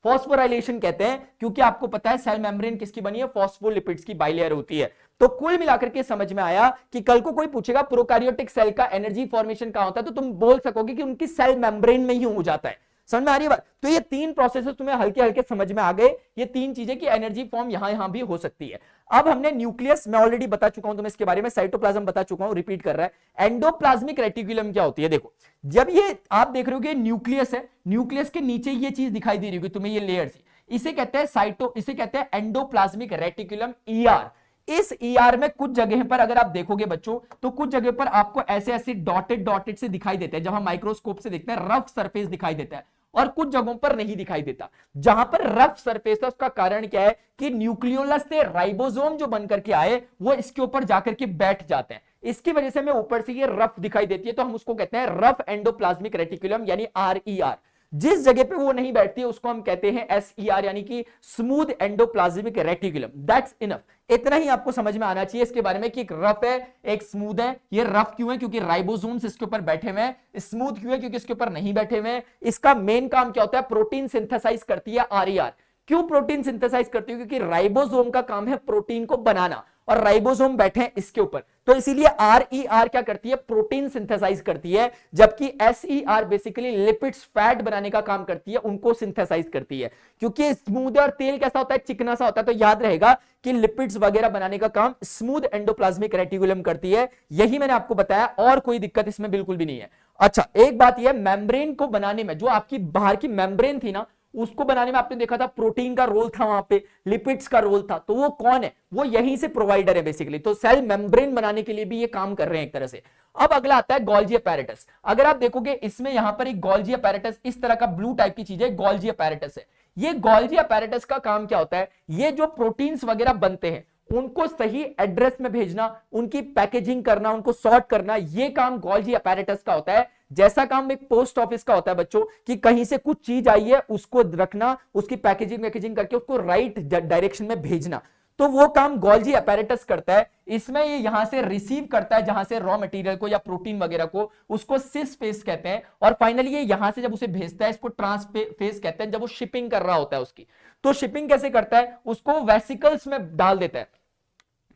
Speaker 1: फॉस्फोराइलेशन कहते हैं, क्योंकि आपको पता है सेल मेम्ब्रेन किसकी बनी है, फॉस्फोलिपिड्स की बाइलेयर होती है। तो कुल मिलाकर के समझ में आया कि कल को कोई पूछेगा प्रोकार्योटिक सेल का एनर्जी फॉर्मेशन कहां होता है, तो तुम बोल सकोगे कि उनकी सेल मेम्ब्रेन में ही हो जाता है। समझ में आ रही है बात। तो ये तीन प्रोसेसेस तुम्हें हल्के हल्के समझ में आ गए, ये तीन चीजें की एनर्जी फॉर्म यहां भी हो सकती है। अब हमने न्यूक्लियस, मैं ऑलरेडी बता चुका हूं तुम्हें इसके बारे में, साइटोप्लाज्म बता चुका हूं, रिपीट कर रहा है। एंडोप्लाज्मिक रेटिकुलम क्या होती है, देखो जब ये आप देख रहे हो कि न्यूक्लियस है, न्यूक्लियस के नीचे ये चीज दिखाई दे रही होगी तुम्हें, ये लेयर्स, इसे कहते हैं इसे कहते हैं एंडोप्लाज्मिक रेटिकुलम, ईआर। इस ईआर में कुछ जगह पर अगर आप देखोगे बच्चों, तो कुछ जगह पर आपको ऐसे ऐसे डॉटेड से दिखाई देते हैं, जब हम माइक्रोस्कोप से देखते हैं रफ सरफेस दिखाई देता है, और कुछ जगहों पर नहीं दिखाई देता। जहां पर रफ सरफेस है उसका कारण क्या है कि न्यूक्लियोलस से राइबोसोम जो बनकर के आए वो इसके ऊपर जाकर के बैठ जाते हैं, इसकी वजह से हमें ऊपर से ये रफ दिखाई देती है, तो हम उसको कहते हैं रफ एंडोप्लाज्मिक रेटिकुलम यानी RER। जिस जगह पे वो नहीं बैठती है उसको हम कहते हैं SER यानी कि smooth endoplasmic reticulum. That's enough, इतना ही आपको समझ में आना चाहिए इसके बारे में कि एक रफ है एक स्मूथ है। ये रफ क्यों है, क्योंकि राइबोसोम्स इसके ऊपर बैठे हुए हैं। स्मूथ क्यों है, क्योंकि इसके ऊपर नहीं बैठे हुए हैं। इसका मेन काम क्या होता है, प्रोटीन सिंथेसाइज करती है RER। क्यों प्रोटीन सिंथेसाइज करती है, क्योंकि राइबोसोम का काम है प्रोटीन को बनाना, और राइबोसोम बैठे हैं इसके ऊपर, तो इसीलिए RER क्या करती है, प्रोटीन सिंथेसाइज करती है, जबकि SER बेसिकली लिपिड्स फैट बनाने का काम करती है, उनको सिंथेसाइज करती है। क्योंकि स्मूथ और तेल कैसा होता है, चिकना सा होता है, तो याद रहेगा कि लिपिड्स वगैरह बनाने का काम स्मूथ एंडोप्लाज्मिक रेटिकुलम करती है। यही मैंने आपको बताया, और कोई दिक्कत इसमें बिल्कुल भी नहीं है। अच्छा, एक बात यह, मेम्ब्रेन को बनाने में जो आपकी बाहर की मेम्ब्रेन थी ना, उसको बनाने में आपने देखा था प्रोटीन का रोल था, वहां पे लिपिड्स का रोल था, तो वो कौन है, वो यहीं से प्रोवाइडर है बेसिकली। तो सेल मेम्ब्रेन बनाने के लिए भी ये काम कर रहे हैं एक तरह से। अब अगला आता है गोल्गी अपैरेटस। अगर आप देखोगे इसमें यहां पर एक गोल्गी अपैरेटस, इस तरह का ब्लू टाइप की चीज है, गोल्गी अपैरेटस है। ये गोल्गी अपैरेटस का काम क्या होता है, ये जो प्रोटीन्स वगैरह बनते हैं उनको सही एड्रेस में भेजना, उनकी पैकेजिंग करना, उनको सॉर्ट करना, ये काम गोल्गी अपैरेटस का होता है। जैसा काम एक पोस्ट ऑफिस का होता है बच्चों, कि कहीं से कुछ चीज आई है उसको रखना, उसकी पैकेजिंग करके उसको राइट डायरेक्शन में भेजना। तो वो काम गोल्जी अपैरेटस करता है। इसमें ये यहां से रिसीव करता है जहां से रॉ मटेरियल को या प्रोटीन वगैरह को, उसको सिस फेस कहते हैं। और फाइनली ये यहां से जब उसे भेजता है इसको ट्रांसफेस कहते हैं, जब वो शिपिंग कर रहा होता है उसकी। तो शिपिंग कैसे करता है, उसको वेसिकल्स में डाल देता है,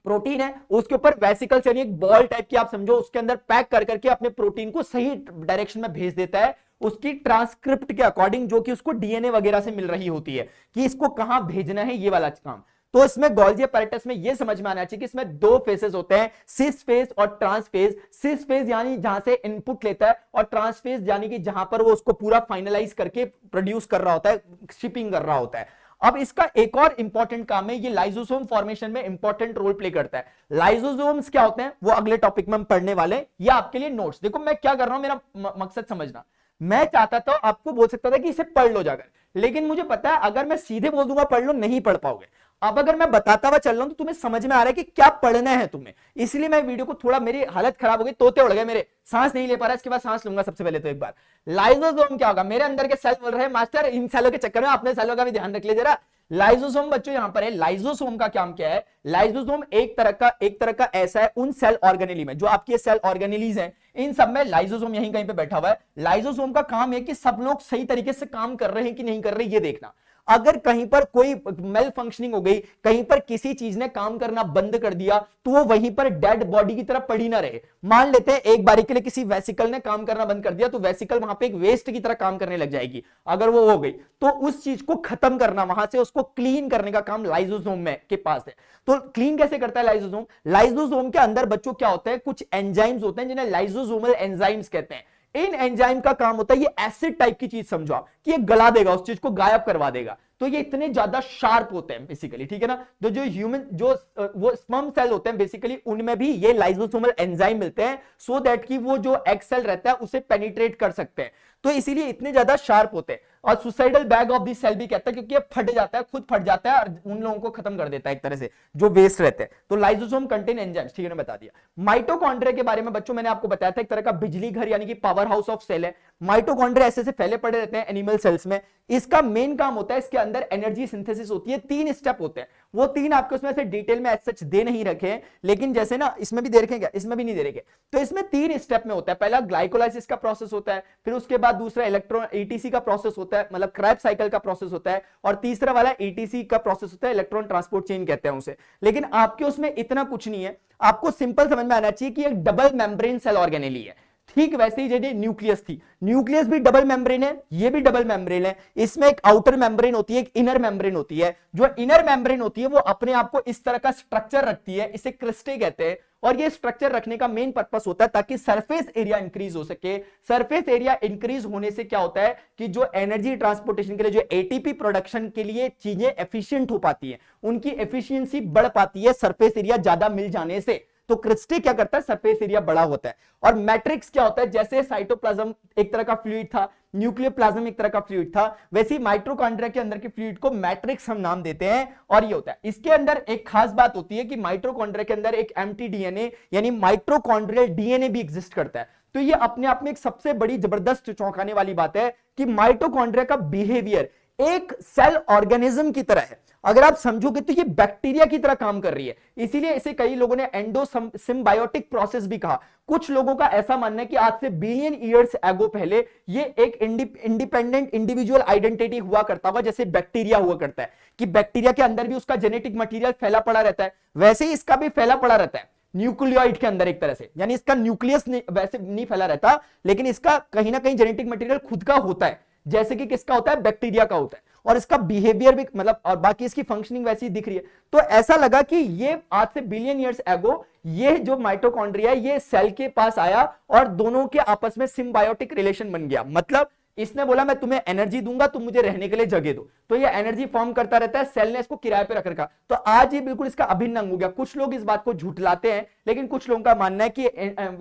Speaker 1: प्रोटीन है उसके ऊपर वेसिकल्स यानी एक बॉल टाइप की आप समझो, उसके अंदर पैक कर करके अपने प्रोटीन को सही डायरेक्शन में भेज देता है उसकी ट्रांसक्रिप्ट के अकॉर्डिंग, जो कि उसको डीएनए वगैरह से मिल रही होती है कि इसको कहां भेजना है, ये वाला काम। तो इसमें गोल्जी अपैरेटस में ये समझ में आना चाहिए कि इसमें दो फेसेस होते हैं, सिस फेज और ट्रांस फेज। सिस फेज यानी जहां से इनपुट लेता है, और ट्रांस फेज यानी कि जहां पर वो उसको पूरा फाइनलाइज करके प्रोड्यूस कर रहा होता है, शिपिंग कर रहा होता है। अब इसका एक और इंपॉर्टेंट काम है, ये लाइसोसोम फॉर्मेशन में इंपॉर्टेंट रोल प्ले करता है। लाइसोसोम्स क्या होते हैं वो अगले टॉपिक में हम पढ़ने वाले हैं। ये आपके लिए नोट्स, देखो मैं क्या कर रहा हूं, मेरा मकसद समझना। मैं चाहता था आपको बोल सकता था कि इसे पढ़ लो जाकर, लेकिन मुझे पता है अगर मैं सीधे बोल दूंगा पढ़ लो, नहीं पढ़ पाओगे। अब अगर मैं बताता हुआ चल रहा हूं तो तुम्हें समझ में आ रहा है कि क्या पढ़ना है तुम्हें, इसलिए मैं वीडियो को थोड़ा, मेरी हालत खराब हो गई, तोते उड़ गए मेरे, सांस नहीं ले पा रहा, इसके बाद सांस लूंगा। सबसे पहले तो एक बार लाइसोसोम क्या होगा, मेरे अंदर के सेल बोल रहे हैं मास्टर इन सेलों के चक्कर में अपने सेलों का भी ध्यान रख ले जरा। लाइसोसोम बच्चों यहां पर है, लाइसोसोम का काम क्या है, लाइसोसोम एक तरह का ऐसा है उन सेल ऑर्गेनेली में, जो आपके सेल ऑर्गेनेलीज हैं इन सब में लाइसोसोम यहीं कहीं पे बैठा हुआ है। लाइसोसोम का काम है कि सब लोग सही तरीके से काम कर रहे हैं कि नहीं कर रहे ये देखना। अगर कहीं पर कोई मेल फंक्शनिंग हो गई, कहीं पर किसी चीज ने काम करना बंद कर दिया, तो वो वहीं पर डेड बॉडी की तरह पड़ी ना रहे। मान लेते हैं एक बारी के लिए किसी वेसिकल ने काम करना बंद कर दिया, तो वेसिकल वहां पे एक वेस्ट की तरह काम करने लग जाएगी। अगर वो हो गई तो उस चीज को खत्म करना, वहां से उसको क्लीन करने का काम लाइसोसोम में के पास है। तो क्लीन कैसे करता है लाइसोसोम, लाइसोसोम के अंदर बच्चों क्या होता है, कुछ एंजाइम्स होते हैं जिन्हें लाइसोसोमल एंजाइम्स कहते हैं। इन एंजाइम का काम होता है, ये एसिड टाइप की चीज समझो आप, कि ये गला देगा, उस चीज को गायब करवा देगा। तो ये इतने ज्यादा शार्प होते हैं बेसिकली, ठीक है ना। तो जो ह्यूमन जो वो स्पर्म सेल होते हैं बेसिकली, उनमें भी ये लाइसोसोमल एंजाइम मिलते हैं, सो दैट कि वो जो एग सेल रहता है उसे पेनिट्रेट कर सकते हैं। तो इसीलिए इतने ज्यादा शार्प होते हैं। और suicidal bag of this cell भी कहता है, क्योंकि ये फट जाता है, खुद फट जाता है और उन लोगों को खत्म कर देता है एक तरह से, जो वेस्ट रहते हैं। तो लाइसोसोम कंटेन एंजाइम्स, ठीक है ना, बता दिया। माइटोकॉन्ड्रिया के बारे में बच्चों मैंने आपको बताया था, एक तरह का बिजली घर यानी कि पावर हाउस ऑफ सेल है। माइटोकॉन्ड्रिया ऐसे फैले पड़े रहते हैं एनिमल सेल्स में। इसका मेन काम होता है, इसके अंदर एनर्जी सिंथेसिस होती है, 3 स्टेप होते हैं। वो 3 आपके उसमें से डिटेल में सच दे नहीं रखे हैं, लेकिन जैसे ना इसमें भी दे रखे क्या, इसमें भी नहीं दे रखे। तो इसमें 3 स्टेप में होता है। पहला ग्लाइकोलाइसिस का प्रोसेस होता है, फिर उसके बाद दूसरा इलेक्ट्रॉन ईटीसी का प्रोसेस होता है, मतलब क्रेब्स साइकिल का प्रोसेस होता है, और तीसरा वाला ईटीसी का प्रोसेस होता है, इलेक्ट्रॉन ट्रांसपोर्ट चेन कहते हैं उसे। लेकिन आपके उसमें इतना कुछ नहीं है, आपको सिंपल समझ में आना चाहिए कि एक डबल मेम्ब्रेन सेल ऑर्गेनेली है। ठीक वैसे ही जैसे न्यूक्लियस थी, न्यूक्लियस भी डबल मेम्ब्रेन है, ये भी डबल मेम्ब्रेन है। इसमें एक आउटर मेम्ब्रेन होती है, एक इनर मेम्ब्रेन होती है। जो इनर मेम्ब्रेन होती है वो अपने आप को इस तरह का स्ट्रक्चर रखती है, इसे क्रिस्टे कहते हैं। और ये स्ट्रक्चर रखने का मेन पर्पस होता है ताकि सरफेस एरिया इंक्रीज हो सके। सरफेस एरिया इंक्रीज होने से क्या होता है कि जो एनर्जी ट्रांसपोर्टेशन के लिए, जो एटीपी प्रोडक्शन के लिए चीजें एफिशिएंट हो पाती है, उनकी एफिशिएंसी बढ़ पाती है सरफेस एरिया ज्यादा मिल जाने से। तो क्रिस्टे क्या करता है, सरफेस एरिया बड़ा होता है। और मैट्रिक्स क्या होता है, जैसे साइटोप्लाज्म एक तरह का फ्लूइड था, न्यूक्लियोप्लाज्म एक तरह का फ्लूइड था, वैसे ही माइटोकॉन्ड्रिया के अंदर के फ्लूइड को मैट्रिक्स हम नाम देते हैं। और ये होता है, इसके अंदर एक खास बात होती है कि माइटोकॉन्ड्रिया के अंदर एक एम्प्टी डीएनए यानी माइटोकॉन्ड्रियल डीएनए भी एग्जिस्ट करता है। तो ये अपने आप में एक सबसे बड़ी जबरदस्त चौंकाने वाली बात है कि माइटोकॉन्ड्रिया का बिहेवियर एक सेल ऑर्गेनिज्म की तरह है। अगर आप समझोगे तो ये बैक्टीरिया की तरह काम कर रही है, इसीलिए इसे कई लोगों ने एंडोसिम्बायोटिक प्रोसेस भी कहा। कुछ लोगों का ऐसा मानना है कि आज से बिलियन ईयर्स एगो पहले ये एक इंडिपेंडेंट इंडिविजुअल आइडेंटिटी हुआ करता होगा, जैसे बैक्टीरिया हुआ करता है, कि बैक्टीरिया के अंदर भी उसका जेनेटिक मटेरियल फैला पड़ा रहता है, वैसे ही इसका भी फैला पड़ा रहता है न्यूक्लियोइड के अंदर एक तरह से। यानी इसका न्यूक्लियस वैसे नहीं फैला रहता, लेकिन इसका कहीं ना कहीं जेनेटिक मटेरियल खुद का होता है, जैसे कि किसका होता है, बैक्टीरिया का होता है। और इसका बिहेवियर भी मतलब, और बाकी इसकी फंक्शनिंग वैसी दिख रही है। तो ऐसा लगा कि ये आज से बिलियन ईयर्स एगो ये जो माइटोकॉन्ड्रिया है ये सेल के पास आया और दोनों के आपस में सिम्बायोटिक रिलेशन बन गया। मतलब इसने बोला मैं तुम्हें एनर्जी दूंगा, तुम मुझे रहने के लिए जगह दो, तो ये एनर्जी फॉर्म करता रहता है, सेल ने इसको किराए पे रख रखा। तो आज ये बिल्कुल इसका अभिन्न अंग हो गया। कुछ लोग इस बात को झुठलाते हैं, लेकिन कुछ लोगों का मानना है कि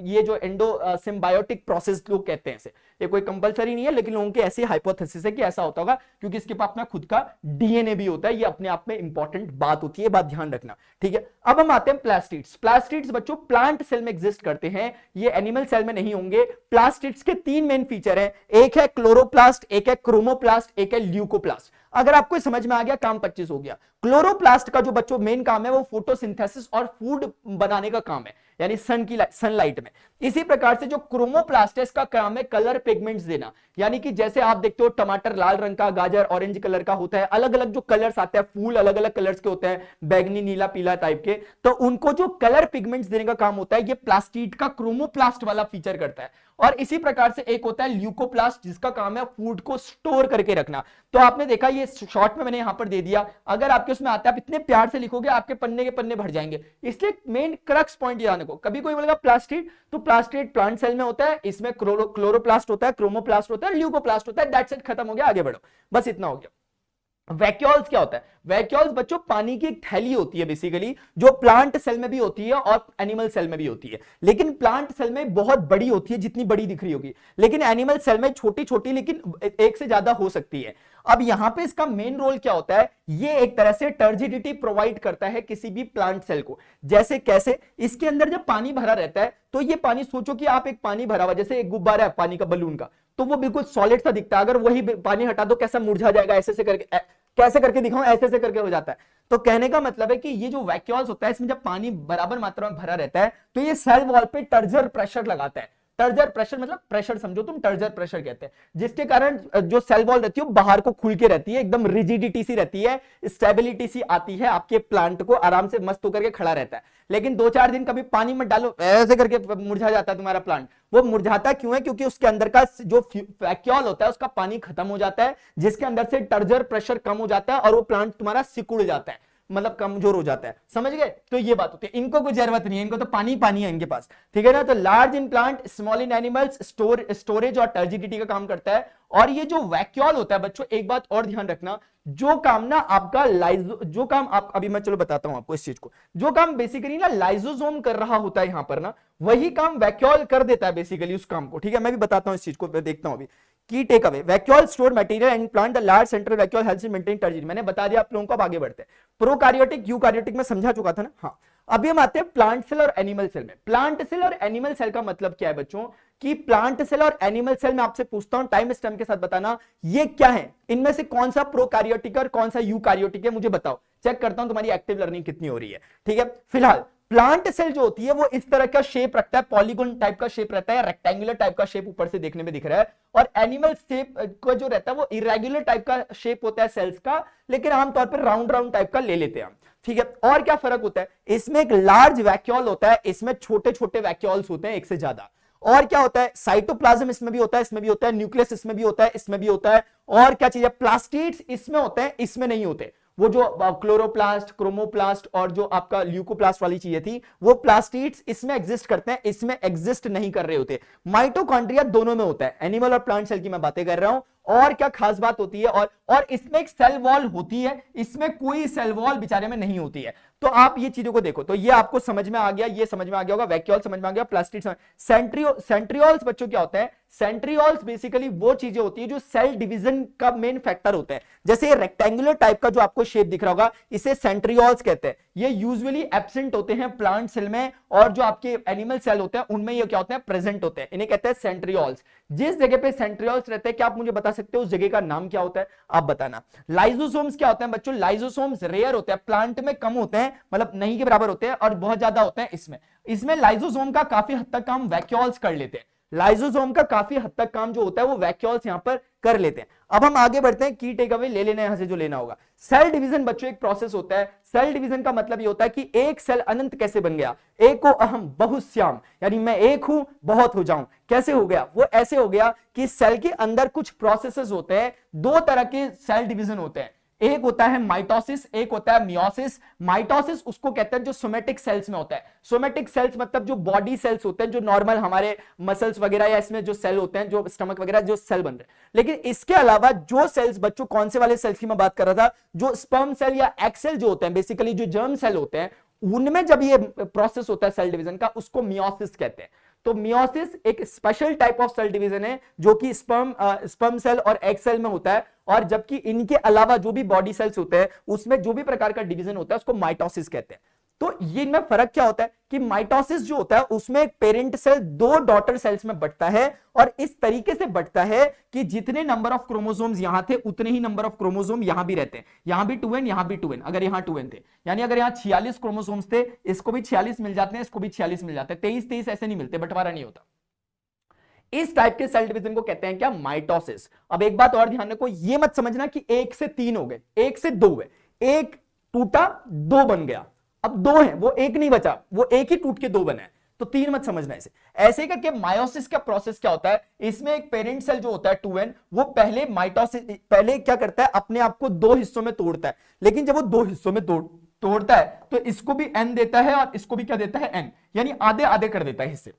Speaker 1: ये जो एंडो सिम्बायोटिक प्रोसेस लोग कहते हैं इसे, ये कोई कंपलसरी नहीं है, लेकिन लोगों की ऐसी हाइपोथेसिस है कि ऐसा होता होगा, क्योंकि इसके पास अपना खुद का डीएनए भी होता है। ये अपने आप में इंपॉर्टेंट बात होती है, बात ध्यान रखना, ठीक है। अब हम आते हैं प्लास्टिड्स। प्लास्टिड्स बच्चों प्लांट सेल में एग्जिस्ट करते हैं, ये एनिमल सेल में नहीं होंगे। प्लास्टिड्स के 3 मेन फीचर हैं, एक है क्लोरोप्लास्ट, एक है क्रोमोप्लास्ट, एक है ल्यूकोप्लास्ट। अगर आपको समझ में आ गया काम 25 हो गया। क्लोरोप्लास्ट का जो बच्चों मेन काम है वो फोटोसिंथेसिस और फूड बनाने का काम है, यानी सनलाइट में। इसी प्रकार से जो क्रोमोप्लास्ट है इसका काम है कलर पिगमेंट्स देना, यानी कि जैसे आप देखते हो टमाटर लाल रंग का, गाजर ऑरेंज कलर का होता है, अलग अलग जो कलर्स आते हैं, फूल अलग अलग कलर्स के होते हैं, बैगनी नीला पीला टाइप के, तो उनको जो कलर पिगमेंट्स देने का काम होता है ये प्लास्टिड का क्रोमोप्लास्ट वाला फीचर करता है। और इसी प्रकार से एक होता है ल्यूकोप्लास्ट जिसका काम है फूड को स्टोर करके रखना। तो आपने देखा ये शॉर्ट में मैंने यहां पर दे दिया, अगर आपके उसमें आता है आप इतने प्यार से लिखोगे आपके पन्ने के पन्ने भर जाएंगे। इसलिए मेन क्रक्स पॉइंट जाने को, कभी कोई बोलेगा प्लास्टिड, तो प्लास्टिड प्लांट सेल में होता है, इसमें क्लोरोप्लास्ट होता है, क्रोमोप्लास्ट होता है, ल्यूकोप्लास्ट होता है, दैट्स इट, खत्म हो गया, आगे बढ़ो, बस इतना हो गया। वैक्यूल्स क्या होता है? वैक्यूल्स बच्चों पानी की एक थैली होती है बेसिकली, जो प्लांट सेल में भी होती है और एनिमल सेल में भी होती है, लेकिन प्लांट सेल में बहुत बड़ी होती है जितनी बड़ी दिख रही होगी, लेकिन एनिमल सेल में छोटी छोटी लेकिन एक से ज्यादा हो सकती है। अब यहां पे इसका मेन रोल क्या होता है, ये एक तरह से टर्जिडिटी प्रोवाइड करता है किसी भी प्लांट सेल को। जैसे कैसे, इसके अंदर जब पानी भरा रहता है तो ये पानी, सोचो कि आप एक पानी भरा हुआ, जैसे एक गुब्बारा है पानी का, बलून का, तो वो बिल्कुल सॉलिड सा दिखता है, अगर वही पानी हटा दो कैसा मुरझा जाएगा, ऐसे से करके, कैसे करके दिखाऊं, ऐसे से करके हो जाता है। तो कहने का मतलब है कि ये जो वैक्यूल्स होता है इसमें जब पानी बराबर मात्रा में भरा रहता है तो ये सेल वॉल पे टर्जर प्रेशर लगाता है। टर्जर प्रेशर मतलब प्रेशर समझो तुम, टर्जर प्रेशर कहते हैं, जिसके कारण जो सेल वॉल रहती है बाहर को खुल के रहती है, एकदम रिजिडिटी सी रहती है, स्टेबिलिटी सी आती है, आपके प्लांट को आराम से मस्त होकर के खड़ा रहता है। लेकिन 2-4 दिन कभी पानी मत डालो, ऐसे करके मुरझा जाता है तुम्हारा प्लांट। वो मुरझाता क्यों है? क्योंकि उसके अंदर का जो वैक्यूल होता है उसका पानी खत्म हो जाता है, जिसके अंदर से टर्जर प्रेशर कम हो जाता है और वो प्लांट तुम्हारा सिकुड़ जाता है, मतलब कमजोर हो जाता है। समझ गए? तो ये बात होती है, इनको कोई जरूरत नहीं है, इनको तो पानी पानी है इनके पास, ठीक है ना। तो large in plant, small in animals, storage और टर्जिडिटी का काम करता है। और ये जो वैक्यूल होता है बच्चों, एक बात और ध्यान रखना, जो काम ना आपका जो काम आप, अभी मैं चलो बताता हूं आपको इस चीज को, जो काम बेसिकली ना लाइजोसोम कर रहा होता है यहां पर ना, वही काम वैक्यूल कर देता है बेसिकली उस काम को, ठीक है। मैं भी बताता हूं इस चीज को, देखता हूं अभी। Key take away, vacuole store material and plant the large central vacuole helps in maintaining turgidity. मैंने बता दिया आप लोगों को, अब आगे बढ़ते हैं। प्रोकार्योटिक यूकार्योटिक में समझा चुका था ना, हाँ। अभी हम आते हैं प्लांट सेल और एनिमल सेल में। प्लांट सेल और एनिमल सेल का मतलब क्या है बच्चों, कि प्लांट सेल और एनिमल सेल में आपसे पूछता हूं, टाइम स्टैम्प के साथ बताना ये क्या है, इनमें से कौन सा प्रोकार्योटिक और कौन सा यूकार्योटिक है, मुझे बताओ। चेक करता हूं तुम्हारी एक्टिव लर्निंग कितनी हो रही है, ठीक है। फिलहाल प्लांट सेल जो होती है वो इस तरह का शेप रखता है, पॉलीगोन टाइप का शेप रहता है, रेक्टेंगुलर टाइप का शेप ऊपर से देखने में दिख रहा है। और एनिमल शेप का जो रहता है वो इरेगुलर टाइप का शेप होता है सेल्स का, लेकिन आमतौर पर राउंड राउंड टाइप का ले लेते हैं हम, ठीक है। और क्या फर्क होता है, इसमें एक लार्ज वैक्यूल होता है, इसमें छोटे छोटे वैक्यूल्स होते हैं एक से ज्यादा। और क्या होता है, साइटोप्लाज्म इसमें भी होता है, इसमें भी होता है, न्यूक्लियस इसमें भी होता है, इसमें भी होता है। और क्या चीज है, प्लास्टिड्स इसमें होते हैं, इसमें नहीं होते। वो जो क्लोरोप्लास्ट, क्रोमोप्लास्ट और जो आपका ल्यूकोप्लास्ट वाली चीजें थी, वो प्लास्टिड्स इसमें एग्जिस्ट करते हैं, इसमें एग्जिस्ट नहीं कर रहे होते। माइटोकॉन्ड्रिया दोनों में होता है, एनिमल और प्लांट सेल की मैं बातें कर रहा हूं। और क्या खास बात होती है, और इसमें एक सेल वॉल होती है, इसमें कोई सेल वॉल बेचारे में नहीं होती है। तो आप ये चीजों को देखो, तो ये आपको समझ में आ गया, ये समझ में आ गया होगा, वैक्यूल समझ में आ गया, प्लास्टिड। सेंट्रियोल्स बच्चों क्या होते हैं, सेंट्रियोल्स बेसिकली वो चीजें होती है जो सेल डिवीजन का मेन फैक्टर होता है। जैसे रेक्टेंगुलर टाइप का जो आपको शेप दिख रहा होगा, इसे सेंट्रियोल्स कहते हैं। ये यूजुअली एब्सेंट होते हैं प्लांट सेल में, और जो आपके एनिमल सेल होते हैं उनमें ये क्या होते हैं, प्रेजेंट होते हैं, इन्हें कहते हैं सेंट्रियोल्स। जिस जगह पे सेंट्रियोल्स रहते हैं, क्या आप मुझे बता सकते हो उस जगह का नाम क्या होता है, आप बताना। लाइजोसोम्स क्या होते हैं बच्चों, लाइजोसोम्स रेयर होते हैं, प्लांट में कम होते हैं, मतलब नहीं के बराबर होते हैं, और बहुत ज्यादा होते हैं इसमें लाइजोसोम का काफी हद तक काम वैक्यूल्स कर लेते हैं। लाइजोसोम का काफी हद तक काम जो होता है वो वैक्यूल्स यहां पर कर लेते हैं। अब हम आगे बढ़ते हैं, की टेक अवे ले लेना यहां से जो लेना होगा। सेल डिवीजन बच्चों एक प्रोसेस होता है। सेल डिवीजन का मतलब ये होता है कि एक सेल अनंत कैसे बन गया, एको अहम बहुश्याम, यानी मैं एक हूं बहुत हो जाऊं। कैसे हो गया, वो ऐसे हो गया कि सेल के अंदर कुछ प्रोसेसेस होते हैं, दो तरह के सेल डिवीजन होते हैं। एक होता है माइटोसिस, एक होता है मियोसिस। माइटोसिस उसको कहते हैं जो सोमेटिक सेल्स में होता है। सोमेटिक सेल्स मतलब जो बॉडी सेल्स होते हैं, जो नॉर्मल हमारे मसल्स वगैरह या इसमें जो सेल होते हैं, जो स्टमक वगैरह जो सेल बन रहे हैं। लेकिन इसके अलावा जो सेल्स बच्चों, कौन से वाले सेल्स की मैं बात कर रहा था, जो स्पर्म सेल या एग सेल जो होते हैं, बेसिकली जो जर्म सेल होते हैं, उनमें जब ये प्रोसेस होता है सेल डिवीजन का, उसको मियोसिस कहते हैं। तो मियोसिस एक special type of cell division है जो कि स्पर्म सेल और एग सेल में होता है, और जबकि इनके अलावा जो भी बॉडी सेल्स होते हैं उसमें जो भी प्रकार का डिवीजन होता है उसको माइटोसिस कहते हैं। तो ये इनमें फर्क क्या होता है कि माइटोसिस जो होता है उसमें एक पेरेंट सेल दो डॉटर सेल्स में बंटता है, और इस तरीके से बंटता है कि जितने नंबर ऑफ क्रोमोसोम्स यहां थे उतने ही नंबर ऑफ क्रोमोसोम यहां भी रहते हैं। यहां भी 2n, यहां भी 2n, अगर यहां 2n थे, यानी अगर यहां 46 क्रोमोसोम्स थे, इसको भी 46 मिल जाते हैं, इसको भी 46 मिल जाते हैं, 23-23 ऐसे नहीं मिलते, बंटवारा नहीं होता। इस टाइप के सेल डिवीजन को कहते हैं क्या? माइटोसिस। अब एक बात और ध्यान रखो, ये मत समझना कि 1 से 3 हो गए, 1 से 2 हुए, एक टूटा 2 बन गया, अब 2 है वो 1 नहीं बचा, वो 1 ही टूट के 2 बना है, तो 3 मत समझना इसे। ऐसे करके मायोसिस का प्रोसेस क्या होता है, इसमें एक पेरेंट सेल जो होता है 2n, वो पहले माइटोसिस पहले क्या करता है, अपने आप को 2 हिस्सों में तोड़ता है, लेकिन जब वो 2 हिस्सों में तोड़ता है तो इसको भी n देता है और इसको भी क्या देता है, n, यानी आधे आधे कर देता है हिस्से।